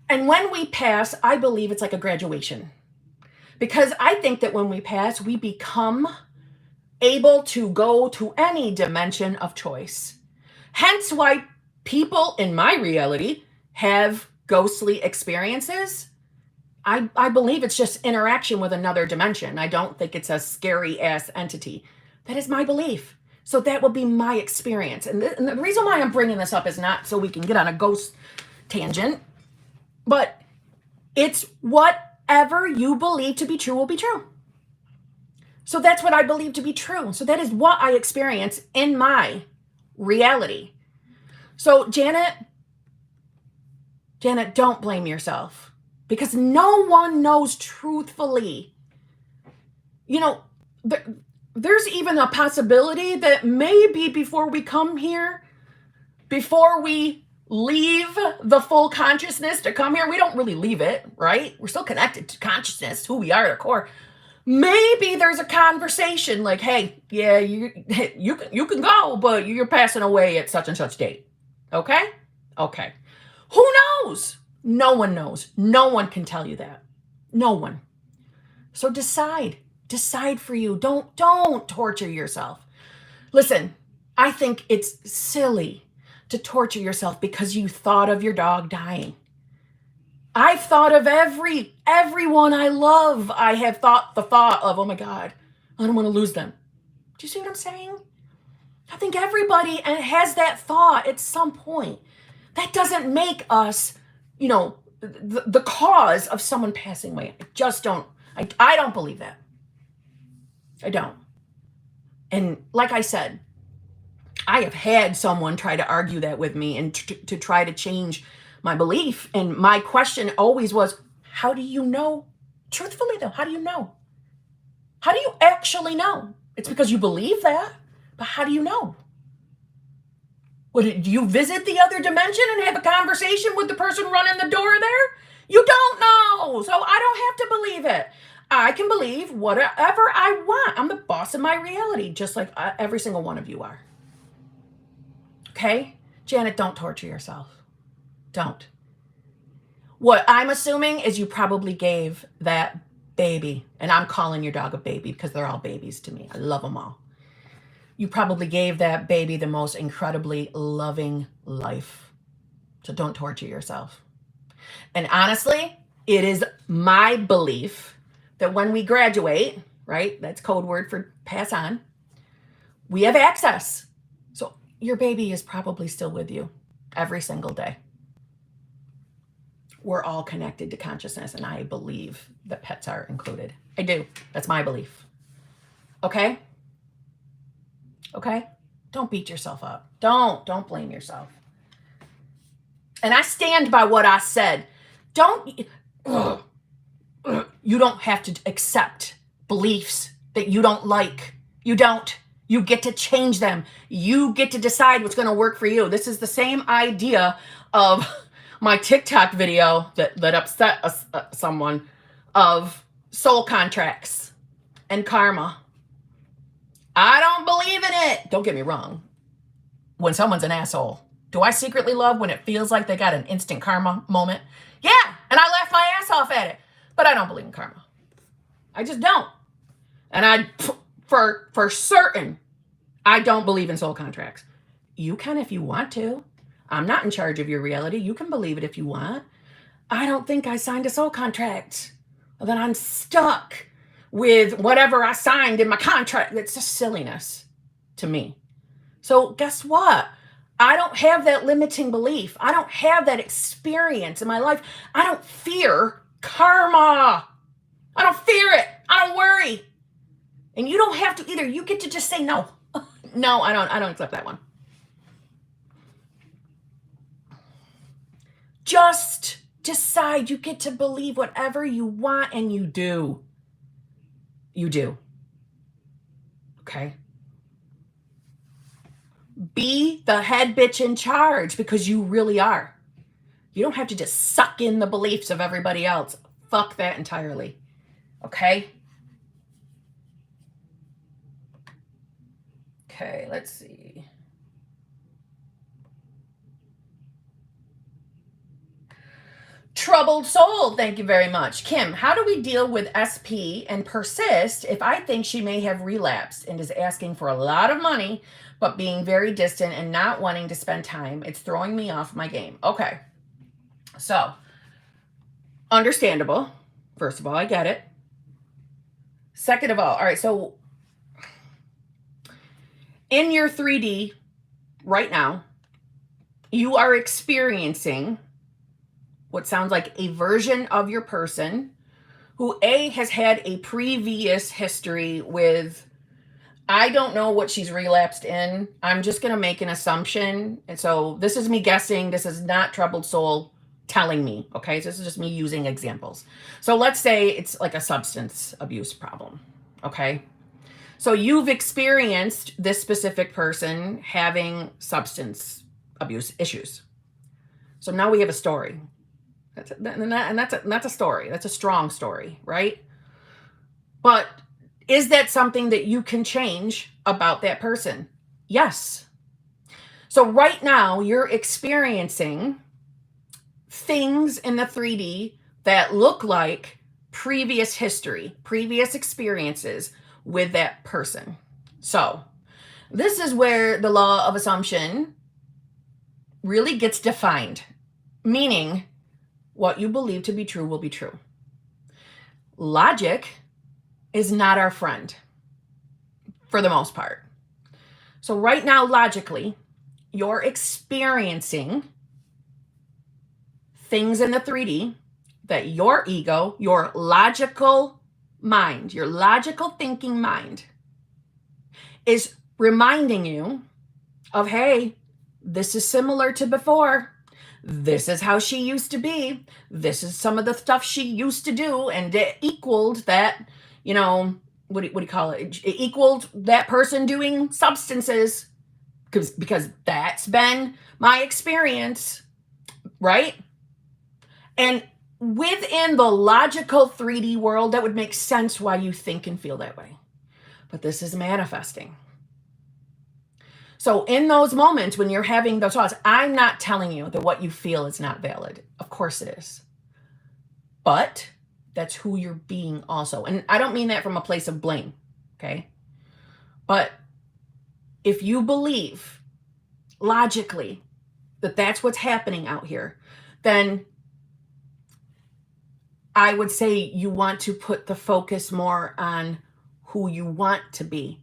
And when we pass, I believe it's like a graduation. Because I think that when we pass, we become able to go to any dimension of choice. Hence why people in my reality have ghostly experiences. I believe it's just interaction with another dimension. I don't think it's a scary ass entity. That is my belief. So that would be my experience. And the reason why I'm bringing this up is not so we can get on a ghost tangent, but it's whatever you believe to be true will be true. So that's what I believe to be true. So that is what I experience in my reality. So Janet, don't blame yourself, because no one knows truthfully. You know, there's even a possibility that maybe before we come here, before we leave the full consciousness to come here, we don't really leave it, right? We're still connected to consciousness, who we are at our core. Maybe there's a conversation like, hey, yeah, you can go, but you're passing away at such and such date. Okay? Okay. Who knows? No one knows. No one can tell you that. No one. So decide for you. Don't torture yourself. Listen, I think it's silly to torture yourself because you thought of your dog dying. I've thought of everyone I love. I have thought the thought of, oh my God, I don't want to lose them. Do you see what I'm saying? I think everybody has that thought at some point. That doesn't make us, the cause of someone passing away. I just don't. I don't believe that. I don't. And like I said, I have had someone try to argue that with me and to try to change my belief. And my question always was, how do you know? Truthfully though, how do you know? How do you actually know? It's because you believe that, but how do you know? Well, do you visit the other dimension and have a conversation with the person running the door there? You don't know. So I don't have to believe it. I can believe whatever I want. I'm the boss of my reality, just like every single one of you are. Okay? Janet, don't torture yourself. Don't. What I'm assuming is you probably gave that baby, and I'm calling your dog a baby because they're all babies to me. I love them all. You probably gave that baby the most incredibly loving life. So don't torture yourself. And honestly, it is my belief that when we graduate, right, that's code word for pass on, we have access. So your baby is probably still with you every single day. We're all connected to consciousness, and I believe that pets are included. I do. That's my belief. Okay? Okay? Don't beat yourself up. Don't blame yourself. And I stand by what I said. You don't have to accept beliefs that you don't like. You don't. You get to change them. You get to decide what's going to work for you. This is the same idea of my TikTok video that upset someone, of soul contracts and karma. I don't believe in it. Don't get me wrong. When someone's an asshole, do I secretly love when it feels like they got an instant karma moment? Yeah, and I laugh my ass off at it. But I don't believe in karma. I just don't. And for certain, I don't believe in soul contracts. You can if you want to. I'm not in charge of your reality. You can believe it if you want. I don't think I signed a soul contract. That I'm stuck with whatever I signed in my contract. It's just silliness to me. So guess what? I don't have that limiting belief. I don't have that experience in my life. I don't fear karma. I don't fear it. I don't worry. And you don't have to either. You get to just say no. No, I don't accept that one. Just decide. You get to believe whatever you want, and you do. You do. Okay? Be the head bitch in charge, because you really are. You don't have to just suck in the beliefs of everybody else. Fuck that entirely. Okay? Okay, let's see. Troubled soul, thank you very much. Kim, how do we deal with SP and persist if I think she may have relapsed and is asking for a lot of money, but being very distant and not wanting to spend time? It's throwing me off my game. Okay. So, understandable. First of all, I get it. Second of all right, so in your 3D right now, you are experiencing what sounds like a version of your person who A, has had a previous history with, I don't know what she's relapsed in. I'm just going to make an assumption. And so this is me guessing. This is not troubled soul telling me. Okay. So this is just me using examples. So let's say it's like a substance abuse problem. Okay. So you've experienced this specific person having substance abuse issues. So now we have a story. That's a story. That's a strong story, right? But is that something that you can change about that person? Yes. So right now you're experiencing things in the 3D that look like previous history, previous experiences with that person. So this is where the law of assumption really gets defined, meaning what you believe to be true will be true. Logic is not our friend for the most part. So right now, logically, you're experiencing things in the 3D that your ego, your logical mind, your logical thinking mind is reminding you of, hey, this is similar to before. This is how she used to be. This is some of the stuff she used to do. And it equaled that, you know, what do you call it? It equaled that person doing substances because that's been my experience, right? And within the logical 3D world, that would make sense why you think and feel that way. But this is manifesting. So in those moments when you're having those thoughts, I'm not telling you that what you feel is not valid. Of course it is. But that's who you're being also. And I don't mean that from a place of blame, okay? But if you believe logically that that's what's happening out here, then I would say you want to put the focus more on who you want to be.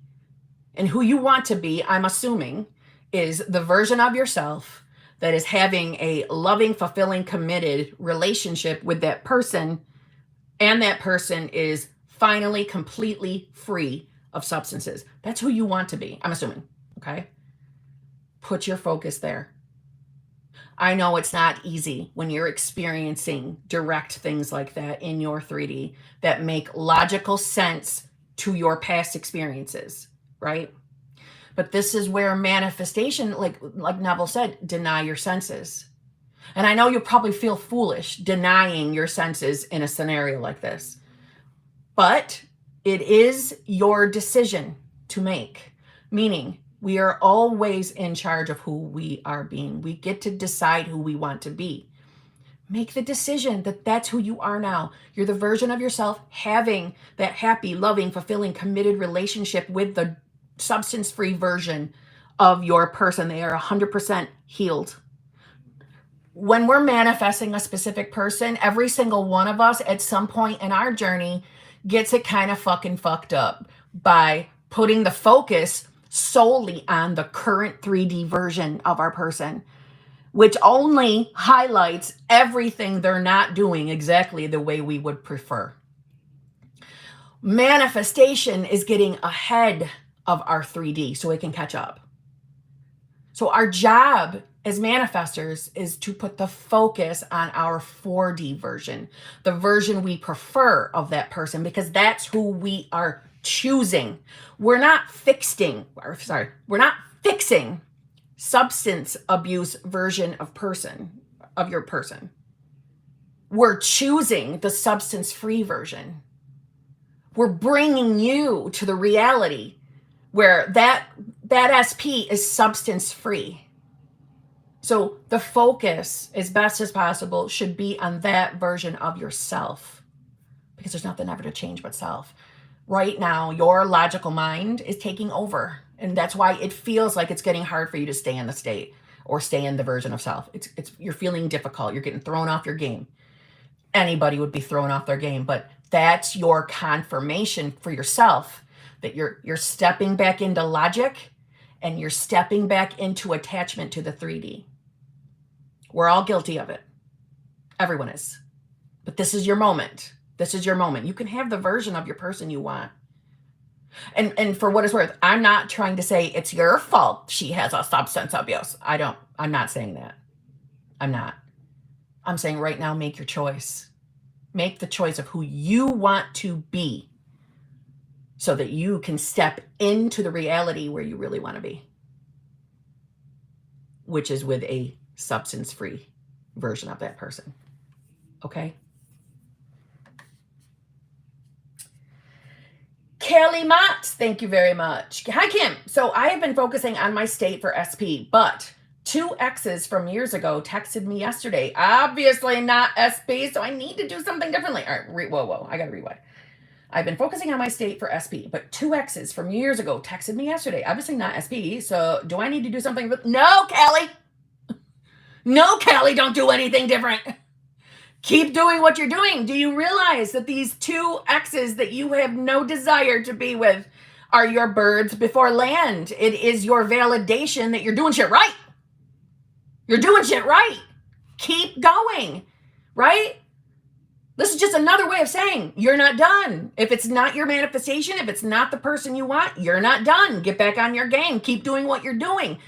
And who you want to be, I'm assuming, is the version of yourself that is having a loving, fulfilling, committed relationship with that person. And that person is finally completely free of substances. That's who you want to be, I'm assuming. Okay? Put your focus there. I know it's not easy when you're experiencing direct things like that in your 3D that make logical sense to your past experiences, right? But this is where manifestation, like Neville said, deny your senses. And I know you'll probably feel foolish denying your senses in a scenario like this, but it is your decision to make, meaning we are always in charge of who we are being. We get to decide who we want to be. Make the decision that that's who you are now. You're the version of yourself having that happy, loving, fulfilling, committed relationship with the substance-free version of your person. They are 100% healed. When we're manifesting a specific person, every single one of us at some point in our journey gets it kind of fucking fucked up by putting the focus solely on the current 3D version of our person, which only highlights everything they're not doing exactly the way we would prefer. Manifestation is getting ahead of our 3D so it can catch up. So our job as manifestors is to put the focus on our 4D version, the version we prefer of that person, because that's who we are choosing. We're not fixing substance abuse version of your person. We're choosing the substance-free version. We're bringing you to the reality where that SP is substance-free. So the focus, as best as possible, should be on that version of yourself, because there's nothing ever to change but self. Right now, your logical mind is taking over. And that's why it feels like it's getting hard for you to stay in the state or stay in the version of self. You're feeling difficult. You're getting thrown off your game. Anybody would be thrown off their game, but that's your confirmation for yourself that you're stepping back into logic and you're stepping back into attachment to the 3D. We're all guilty of it. Everyone is. But this is your moment. This is your moment. You can have the version of your person you want. And for what it's worth, I'm not trying to say it's your fault she has a substance abuse. I'm not saying that. I'm not. I'm saying right now, make your choice. Make the choice of who you want to be so that you can step into the reality where you really want to be, which is with a substance-free version of that person. Okay? Kelly Mott, thank you very much. Hi, Kim. So I have been focusing on my state for SP, but 2 exes from years ago texted me yesterday. Obviously not SP, so I need to do something differently. All right, whoa, I gotta rewind. I've been focusing on my state for SP, but 2 exes from years ago texted me yesterday. Obviously not SP, so do I need to do something? No, Kelly. No, Kelly, don't do anything different. Keep doing what you're doing. Do you realize that these 2 exes that you have no desire to be with are your birds before land? It is your validation that you're doing shit right. You're doing shit right. Keep going, right? This is just another way of saying you're not done. If it's not your manifestation, if it's not the person you want, you're not done. Get back on your game. Keep doing what you're doing.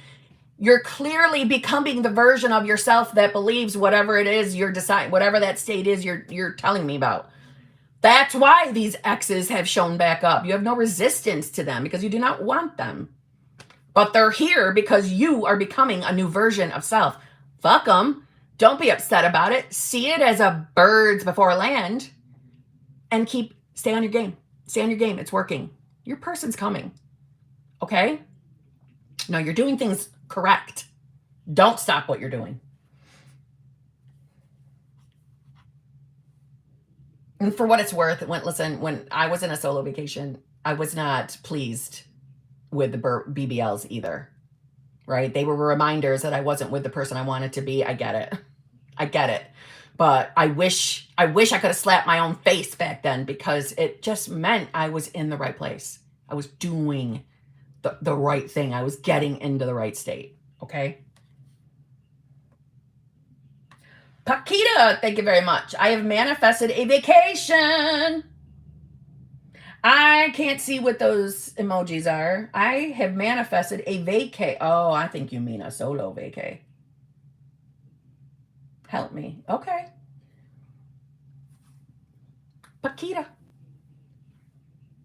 You're clearly becoming the version of yourself that believes whatever it is you're deciding, whatever that state is you're telling me about. That's why these exes have shown back up. You have no resistance to them because you do not want them. But they're here because you are becoming a new version of self. Fuck them. Don't be upset about it. See it as a birds before land and stay on your game. Stay on your game. It's working. Your person's coming. Okay? No, you're doing things correct. Don't stop what you're doing. And for what it's worth, when I was in a solo vacation, I was not pleased with the BBLs either, right? They were reminders that I wasn't with the person I wanted to be. I get it. But I wish I could have slapped my own face back then because it just meant I was in the right place. I was doing the right thing. I was getting into the right state. Okay. Paquita, thank you very much. I have manifested a vacation. I can't see what those emojis are. I have manifested a vacay. Oh, I think you mean a solo vacay. Help me. Okay. Paquita.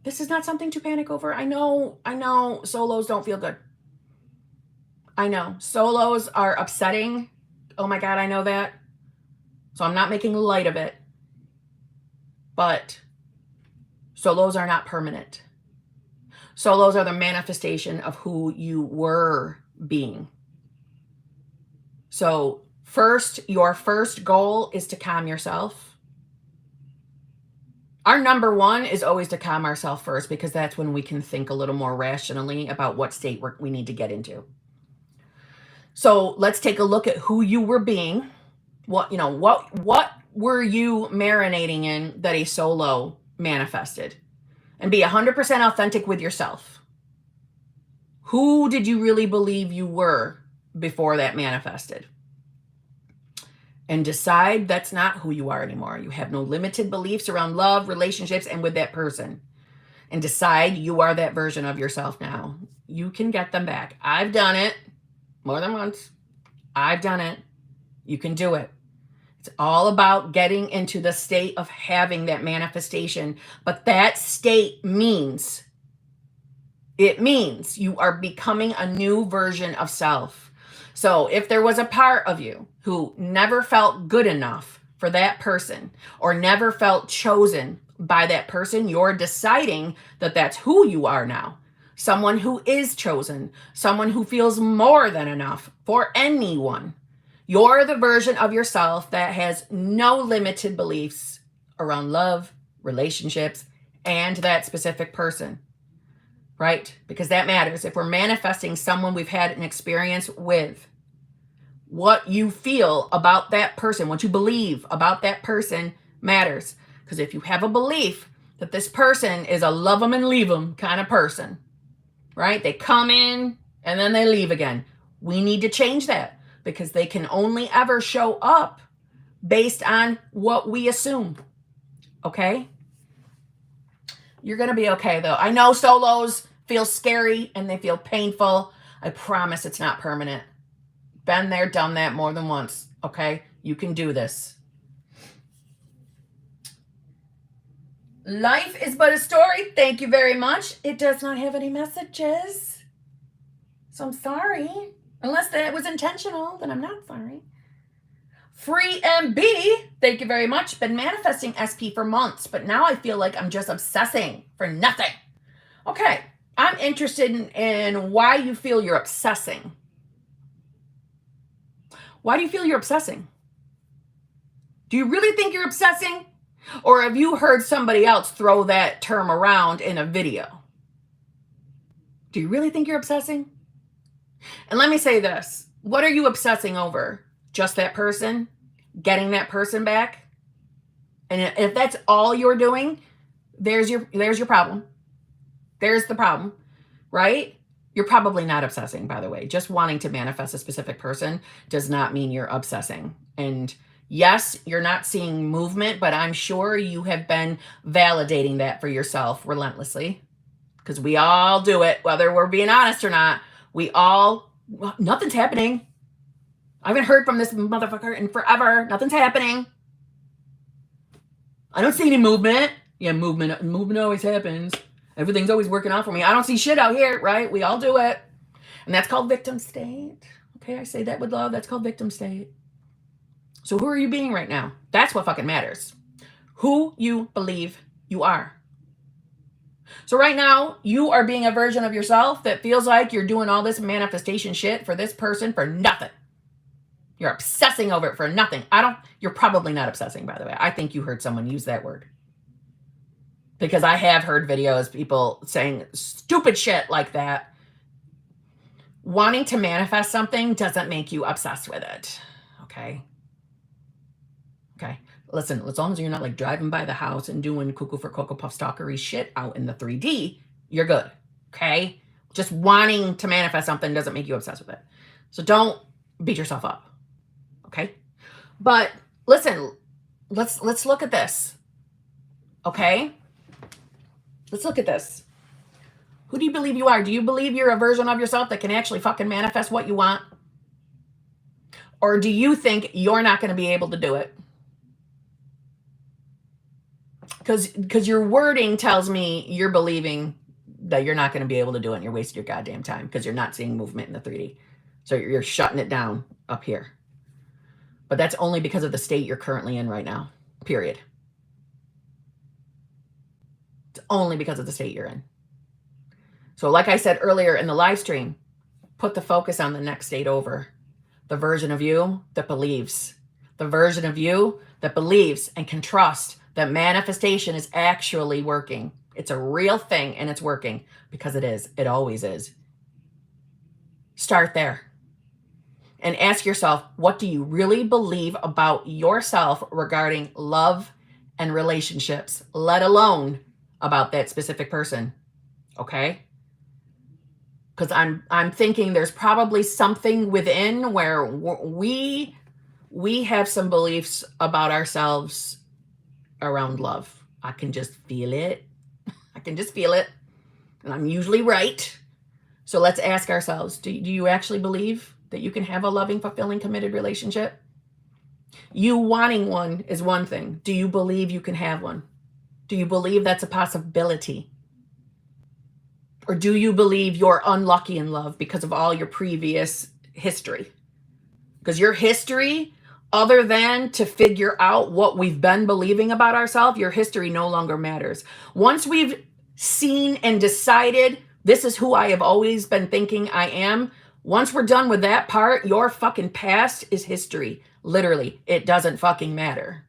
This is not something to panic over. I know solos don't feel good. I know. Solos are upsetting. Oh my God, I know that. So I'm not making light of it. But solos are not permanent. Solos are the manifestation of who you were being. So your first goal is to calm yourself. Our number 1 is always to calm ourselves first because that's when we can think a little more rationally about what state we need to get into. So let's take a look at who you were being. What were you marinating in that a solo manifested? And be 100% authentic with yourself. Who did you really believe you were before that manifested? And decide that's not who you are anymore. You have no limited beliefs around love, relationships, and with that person. And decide you are that version of yourself now. You can get them back. I've done it more than once. I've done it. You can do it. It's all about getting into the state of having that manifestation. But that state means you are becoming a new version of self. So if there was a part of you who never felt good enough for that person or never felt chosen by that person, you're deciding that that's who you are now. Someone who is chosen, someone who feels more than enough for anyone. You're the version of yourself that has no limited beliefs around love, relationships, and that specific person, right? Because that matters. If we're manifesting someone we've had an experience with, what you feel about that person, what you believe about that person matters. Because if you have a belief that this person is a love them and leave them kind of person, right? They come in and then they leave again. We need to change that because they can only ever show up based on what we assume. Okay? You're going to be okay, though. I know solos feel scary and they feel painful. I promise it's not permanent. Been there, done that more than once. Okay? You can do this. Life is but a story. Thank you very much. It does not have any messages. So I'm sorry. Unless that was intentional, then I'm not sorry. Free MB, thank you very much. Been manifesting SP for months, but now I feel like I'm just obsessing for nothing. Okay, I'm interested in why you feel you're obsessing. Why do you feel you're obsessing? Do you really think you're obsessing? Or have you heard somebody else throw that term around in a video? Do you really think you're obsessing? And let me say this. What are you obsessing over? Just that person? Getting that person back? And if that's all you're doing, there's your problem. There's the problem, right? You're probably not obsessing, by the way. Just wanting to manifest a specific person does not mean you're obsessing. And yes, you're not seeing movement, but I'm sure you have been validating that for yourself relentlessly. Because we all do it, whether we're being honest or not. Nothing's happening. I haven't heard from this motherfucker in forever. Nothing's happening. I don't see any movement. Yeah, movement always happens. Everything's always working out for me. I don't see shit out here, right? We all do it. And that's called victim state. Okay, I say that with love. That's called victim state. So who are you being right now? That's what fucking matters. Who you believe you are. So right now, you are being a version of yourself that feels like you're doing all this manifestation shit for this person for nothing. You're obsessing over it for nothing. You're probably not obsessing, by the way. I think you heard someone use that word. Because I have heard videos, people saying stupid shit like that. Wanting to manifest something doesn't make you obsessed with it. Okay? Okay. Listen, as long as you're not like driving by the house and doing cuckoo for Cocoa Puff stalkery shit out in the 3D, you're good. Okay? Just wanting to manifest something doesn't make you obsessed with it. So don't beat yourself up. Okay? But listen, let's look at this. Okay? Let's look at this. Who do you believe you are? Do you believe you're a version of yourself that can actually fucking manifest what you want? Or do you think you're not going to be able to do it? Because your wording tells me you're believing that you're not going to be able to do it and you're wasting your goddamn time because you're not seeing movement in the 3D. So you're shutting it down up here. But that's only because of the state you're currently in right now, period. It's only because of the state you're in. So like I said earlier in the live stream, put the focus on the next state over. The version of you that believes. The version of you that believes and can trust that manifestation is actually working. It's a real thing and it's working because it is. It always is. Start there. And ask yourself, what do you really believe about yourself regarding love and relationships, let alone about that specific person? Okay? Because I'm thinking there's probably something within where we have some beliefs about ourselves around love. I can just feel it. I can just feel it. And I'm usually right. So let's ask ourselves, do you actually believe that you can have a loving, fulfilling, committed relationship? You wanting one is one thing. Do you believe you can have one? Do you believe that's a possibility? Or do you believe you're unlucky in love because of all your previous history? Because your history, other than to figure out what we've been believing about ourselves, your history no longer matters. Once we've seen and decided this is who I have always been thinking I am, once we're done with that part, your fucking past is history. Literally, it doesn't fucking matter.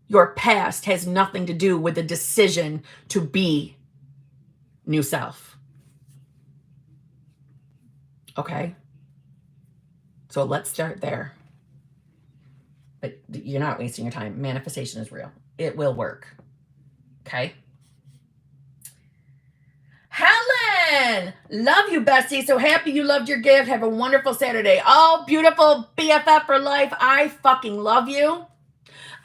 Your past has nothing to do with the decision to be new self. Okay? So let's start there. But you're not wasting your time. Manifestation is real. It will work. Okay? Helen! Helen, love you, bestie. So happy you loved your gift. Have a wonderful Saturday. Oh, beautiful BFF for life. I fucking love you.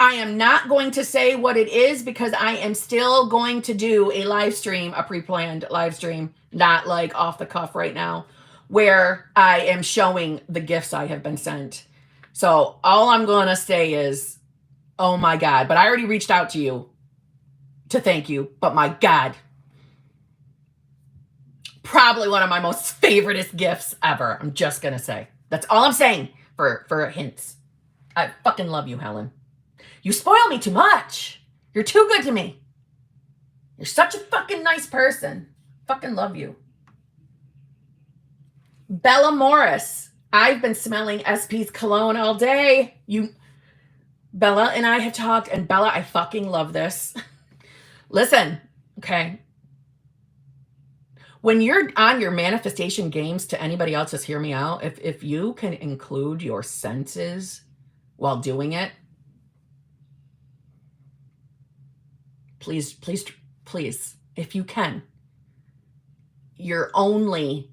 I am not going to say what it is because I am still going to do a live stream, a pre-planned live stream, not like off the cuff right now, where I am showing the gifts I have been sent. So all I'm going to say is, oh my God, but I already reached out to you to thank you, but my God, probably one of my most favoriteest gifts ever. I'm just going to say, that's all I'm saying for hints. I fucking love you, Helen. You spoil me too much. You're too good to me. You're such a fucking nice person. Fucking love you. Bella Morris. I've been smelling SP's cologne all day. Bella and I have talked, and Bella, I fucking love this. Listen, okay. When you're on your manifestation games, to anybody else, just hear me out. If you can include your senses while doing it, please, please, please, if you can, you're only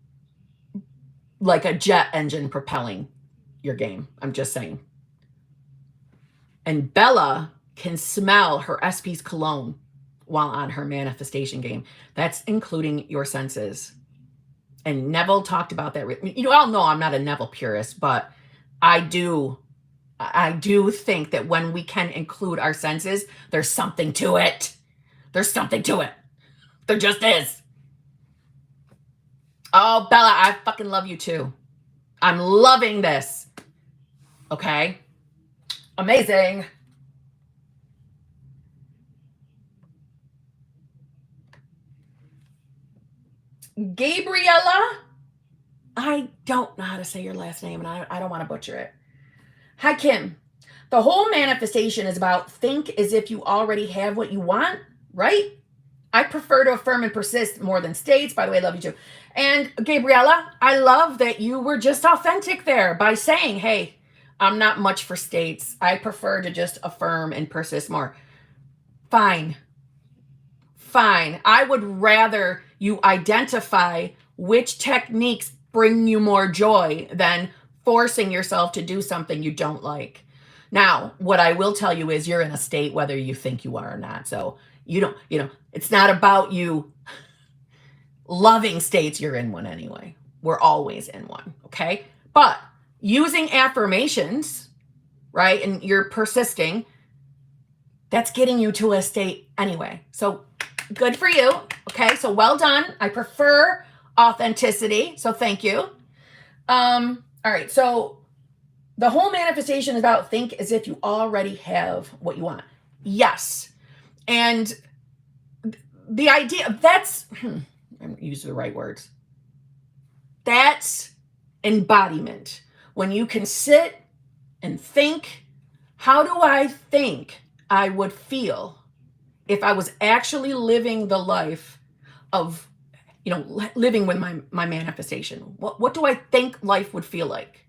like a jet engine propelling your game. I'm just saying. And Bella can smell her SP's cologne while on her manifestation game. That's including your senses. And Neville talked about that. You all know I'm not a Neville purist, but I do think that when we can include our senses, there's something to it. There's something to it. There just is. Oh, Bella, I fucking love you too. I'm loving this. Okay? Amazing. Gabriella, I don't know how to say your last name, and I don't want to butcher it. Hi, Kim. The whole manifestation is about think as if you already have what you want, right? I prefer to affirm and persist more than states. By the way, I love you too. And Gabriella, I love that you were just authentic there by saying, hey, I'm not much for states. I prefer to just affirm and persist more. Fine. Fine. I would rather you identify which techniques bring you more joy than forcing yourself to do something you don't like. Now, what I will tell you is you're in a state whether you think you are or not. So it's not about you loving states. You're in one anyway. We're always in one. Okay. But using affirmations, right? And you're persisting, that's getting you to a state anyway. So good for you. Okay. So well done. I prefer authenticity. So thank you. All right. So the whole manifestation is about think as if you already have what you want. Yes. And the idea that's, I'm using the right words. That's embodiment. When you can sit and think, how do I think I would feel if I was actually living the life of, living with my manifestation? What do I think life would feel like?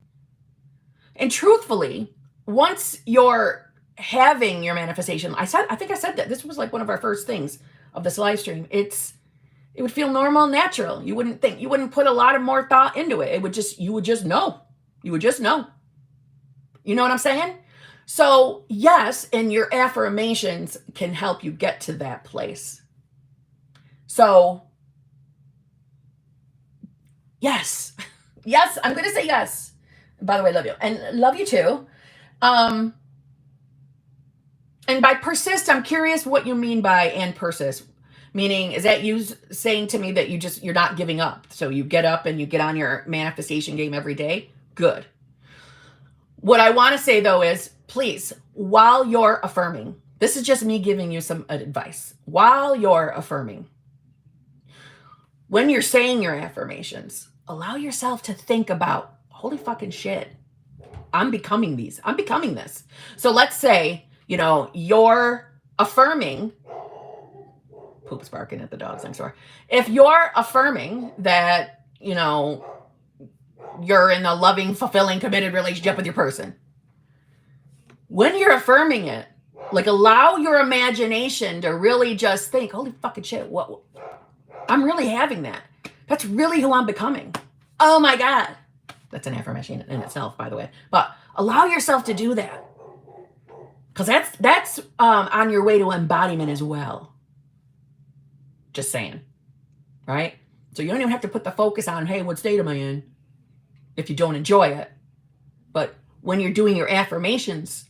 And truthfully, once you're having your manifestation, I think I said that this was like one of our first things of this live stream. It would feel normal and natural. You wouldn't put a lot of more thought into it. You would just know. You would just know. You know what I'm saying? So yes, and your affirmations can help you get to that place. So yes, I'm going to say yes. By the way, love you and love you too. And by persist, I'm curious what you mean by and persist. Meaning, is that you saying to me that you're not giving up? So you get up and you get on your manifestation game every day? Good. What I want to say though is, please, while you're affirming, this is just me giving you some advice. While you're affirming, when you're saying your affirmations, allow yourself to think about, holy fucking shit, I'm becoming these. I'm becoming this. So let's say, you're affirming, Poop's barking at the dogs next door. If you're affirming that, you're in a loving, fulfilling, committed relationship with your person, when you're affirming it, like allow your imagination to really just think, holy fucking shit, what I'm really having that. That's really who I'm becoming. Oh my God. That's an affirmation in itself, by the way. But allow yourself to do that. Because that's on your way to embodiment as well. Just saying. Right? So you don't even have to put the focus on, hey, what state am I in? If you don't enjoy it. But when you're doing your affirmations,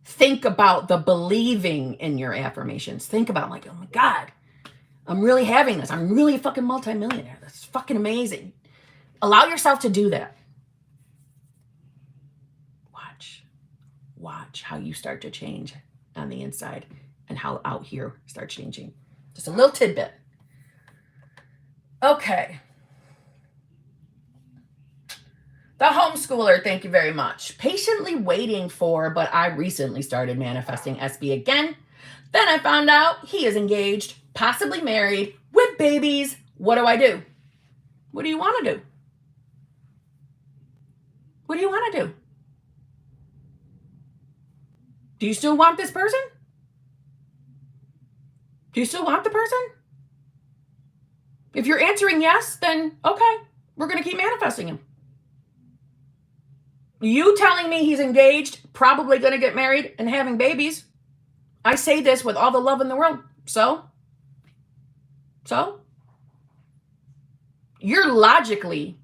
think about the believing in your affirmations. Think about like, oh my God, I'm really having this. I'm really a fucking multimillionaire. That's fucking amazing. Allow yourself to do that. Watch how you start to change on the inside and how out here starts changing. Just a little tidbit. Okay. The homeschooler, thank you very much. Patiently waiting for, but I recently started manifesting SB again. Then I found out he is engaged, possibly married, with babies. What do I do? What do you want to do? What do you want to do? Do you still want this person? Do you still want the person? If you're answering yes, then okay, we're going to keep manifesting him. You telling me he's engaged, probably going to get married and having babies. I say this with all the love in the world. So? You're logically,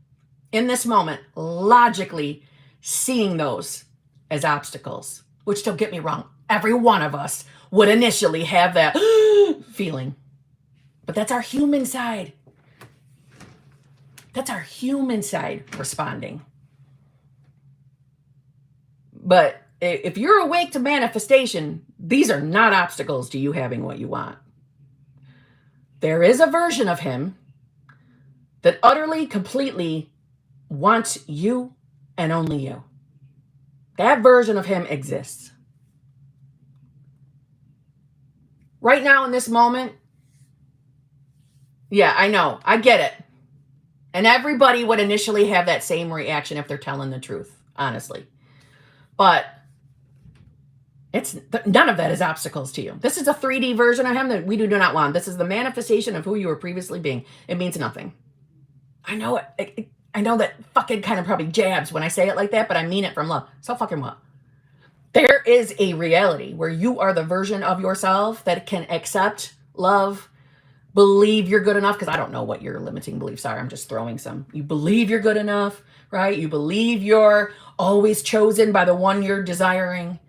in this moment, logically seeing those as obstacles. Which, don't get me wrong, every one of us would initially have that feeling. But that's our human side. That's our human side responding. But if you're awake to manifestation, these are not obstacles to you having what you want. There is a version of him that utterly, completely wants you and only you. That version of him exists. Right now in this moment, yeah, I know. I get it. And everybody would initially have that same reaction if they're telling the truth, honestly. But none of that is obstacles to you. This is a 3D version of him that we do not want. This is the manifestation of who you were previously being. It means nothing. I know it. I know that fucking kind of probably jabs when I say it like that, but I mean it from love. So fucking what? There is a reality where you are the version of yourself that can accept, love, believe you're good enough. Because I don't know what your limiting beliefs are. I'm just throwing some. You believe you're good enough, right? You believe you're always chosen by the one you're desiring.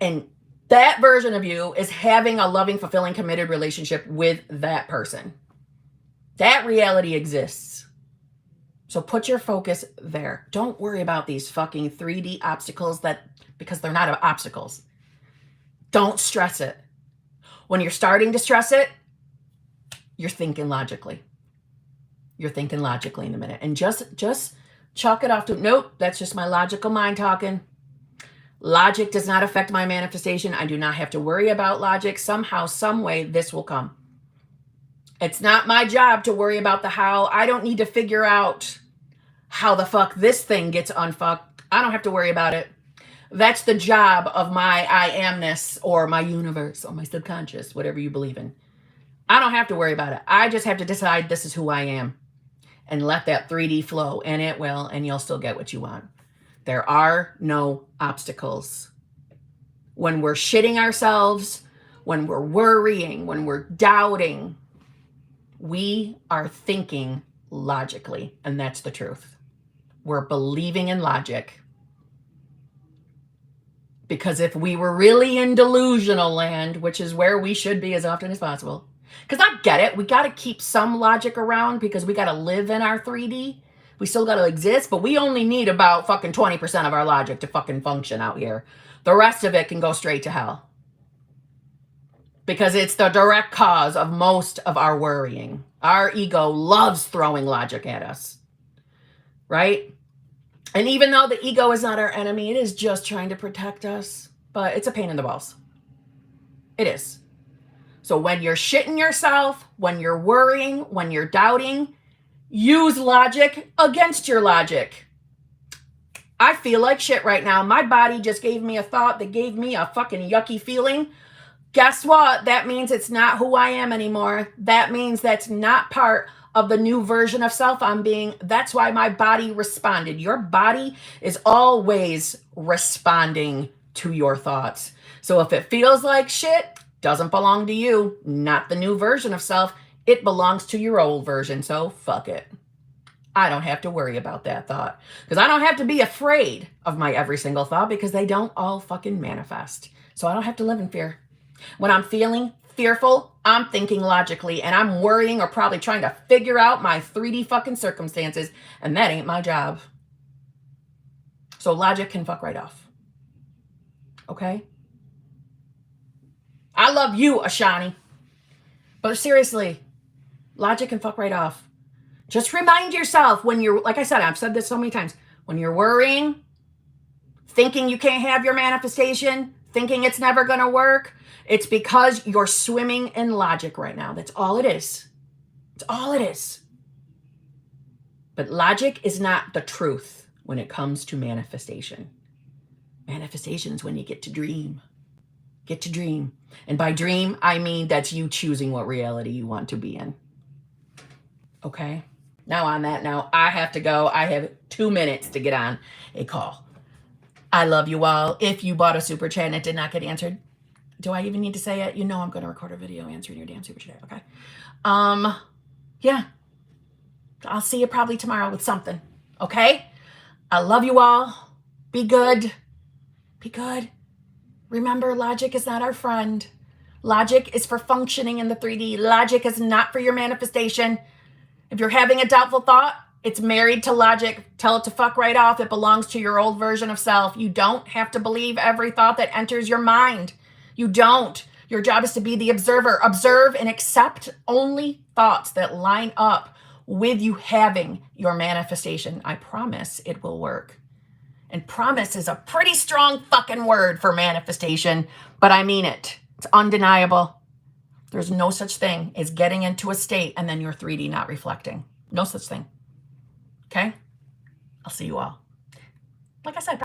And that version of you is having a loving, fulfilling, committed relationship with that person. That reality exists. So put your focus there. Don't worry about these fucking 3D obstacles because they're not obstacles. Don't stress it. When you're starting to stress it, you're thinking logically. You're thinking logically in a minute. And just chalk it off to, nope, that's just my logical mind talking. Logic does not affect my manifestation. I do not have to worry about logic. Somehow, some way, this will come. It's not my job to worry about the how. I don't need to figure out how the fuck this thing gets unfucked. I don't have to worry about it. That's the job of my I amness or my universe or my subconscious, whatever you believe in. I don't have to worry about it. I just have to decide this is who I am and let that 3D flow, and it will, and you'll still get what you want. There are no obstacles. When we're shitting ourselves, when we're worrying, when we're doubting, we are thinking logically, and that's the truth. We're believing in logic. Because if we were really in delusional land, which is where we should be as often as possible, because I get it, we got to keep some logic around because we got to live in our 3D. We still got to exist, but we only need about fucking 20% of our logic to fucking function out here. The rest of it can go straight to hell. Because it's the direct cause of most of our worrying. Our ego loves throwing logic at us. Right? And even though the ego is not our enemy, it is just trying to protect us. But it's a pain in the balls. It is. So when you're shitting yourself, when you're worrying, when you're doubting, use logic against your logic. I feel like shit right now. My body just gave me a thought that gave me a fucking yucky feeling. Guess what? That means it's not who I am anymore. That means that's not part of the new version of self I'm being. That's why my body responded. Your body is always responding to your thoughts. So if it feels like shit, doesn't belong to you, not the new version of self. It belongs to your old version. So fuck it. I don't have to worry about that thought, because I don't have to be afraid of my every single thought, because they don't all fucking manifest. So I don't have to live in fear. When I'm feeling fearful, I'm thinking logically, and I'm worrying or probably trying to figure out my 3D fucking circumstances, and that ain't my job. So logic can fuck right off. Okay? I love you, Ashani. But seriously, logic can fuck right off. Just remind yourself when you're, like I said, I've said this so many times, when you're worrying, thinking you can't have your manifestation, thinking it's never going to work, it's because you're swimming in logic right now. That's all it is. It's all it is. But logic is not the truth when it comes to manifestation. Manifestation is when you get to dream. Get to dream. And by dream, I mean that's you choosing what reality you want to be in. Okay? Now on that note, I have to go. I have 2 minutes to get on a call. I love you all. If you bought a super chat and it did not get answered, do I even need to say it? You know I'm going to record a video answering your damn super chat, okay? Yeah. I'll see you probably tomorrow with something, okay? I love you all. Be good. Be good. Remember, logic is not our friend. Logic is for functioning in the 3D. Logic is not for your manifestation. If you're having a doubtful thought, it's married to logic. Tell it to fuck right off. It belongs to your old version of self. You don't have to believe every thought that enters your mind. You don't. Your job is to be the observer. Observe and accept only thoughts that line up with you having your manifestation. I promise it will work. And promise is a pretty strong fucking word for manifestation, but I mean it. It's undeniable. There's no such thing as getting into a state and then your 3D not reflecting. No such thing. Okay? I'll see you all. Like I said,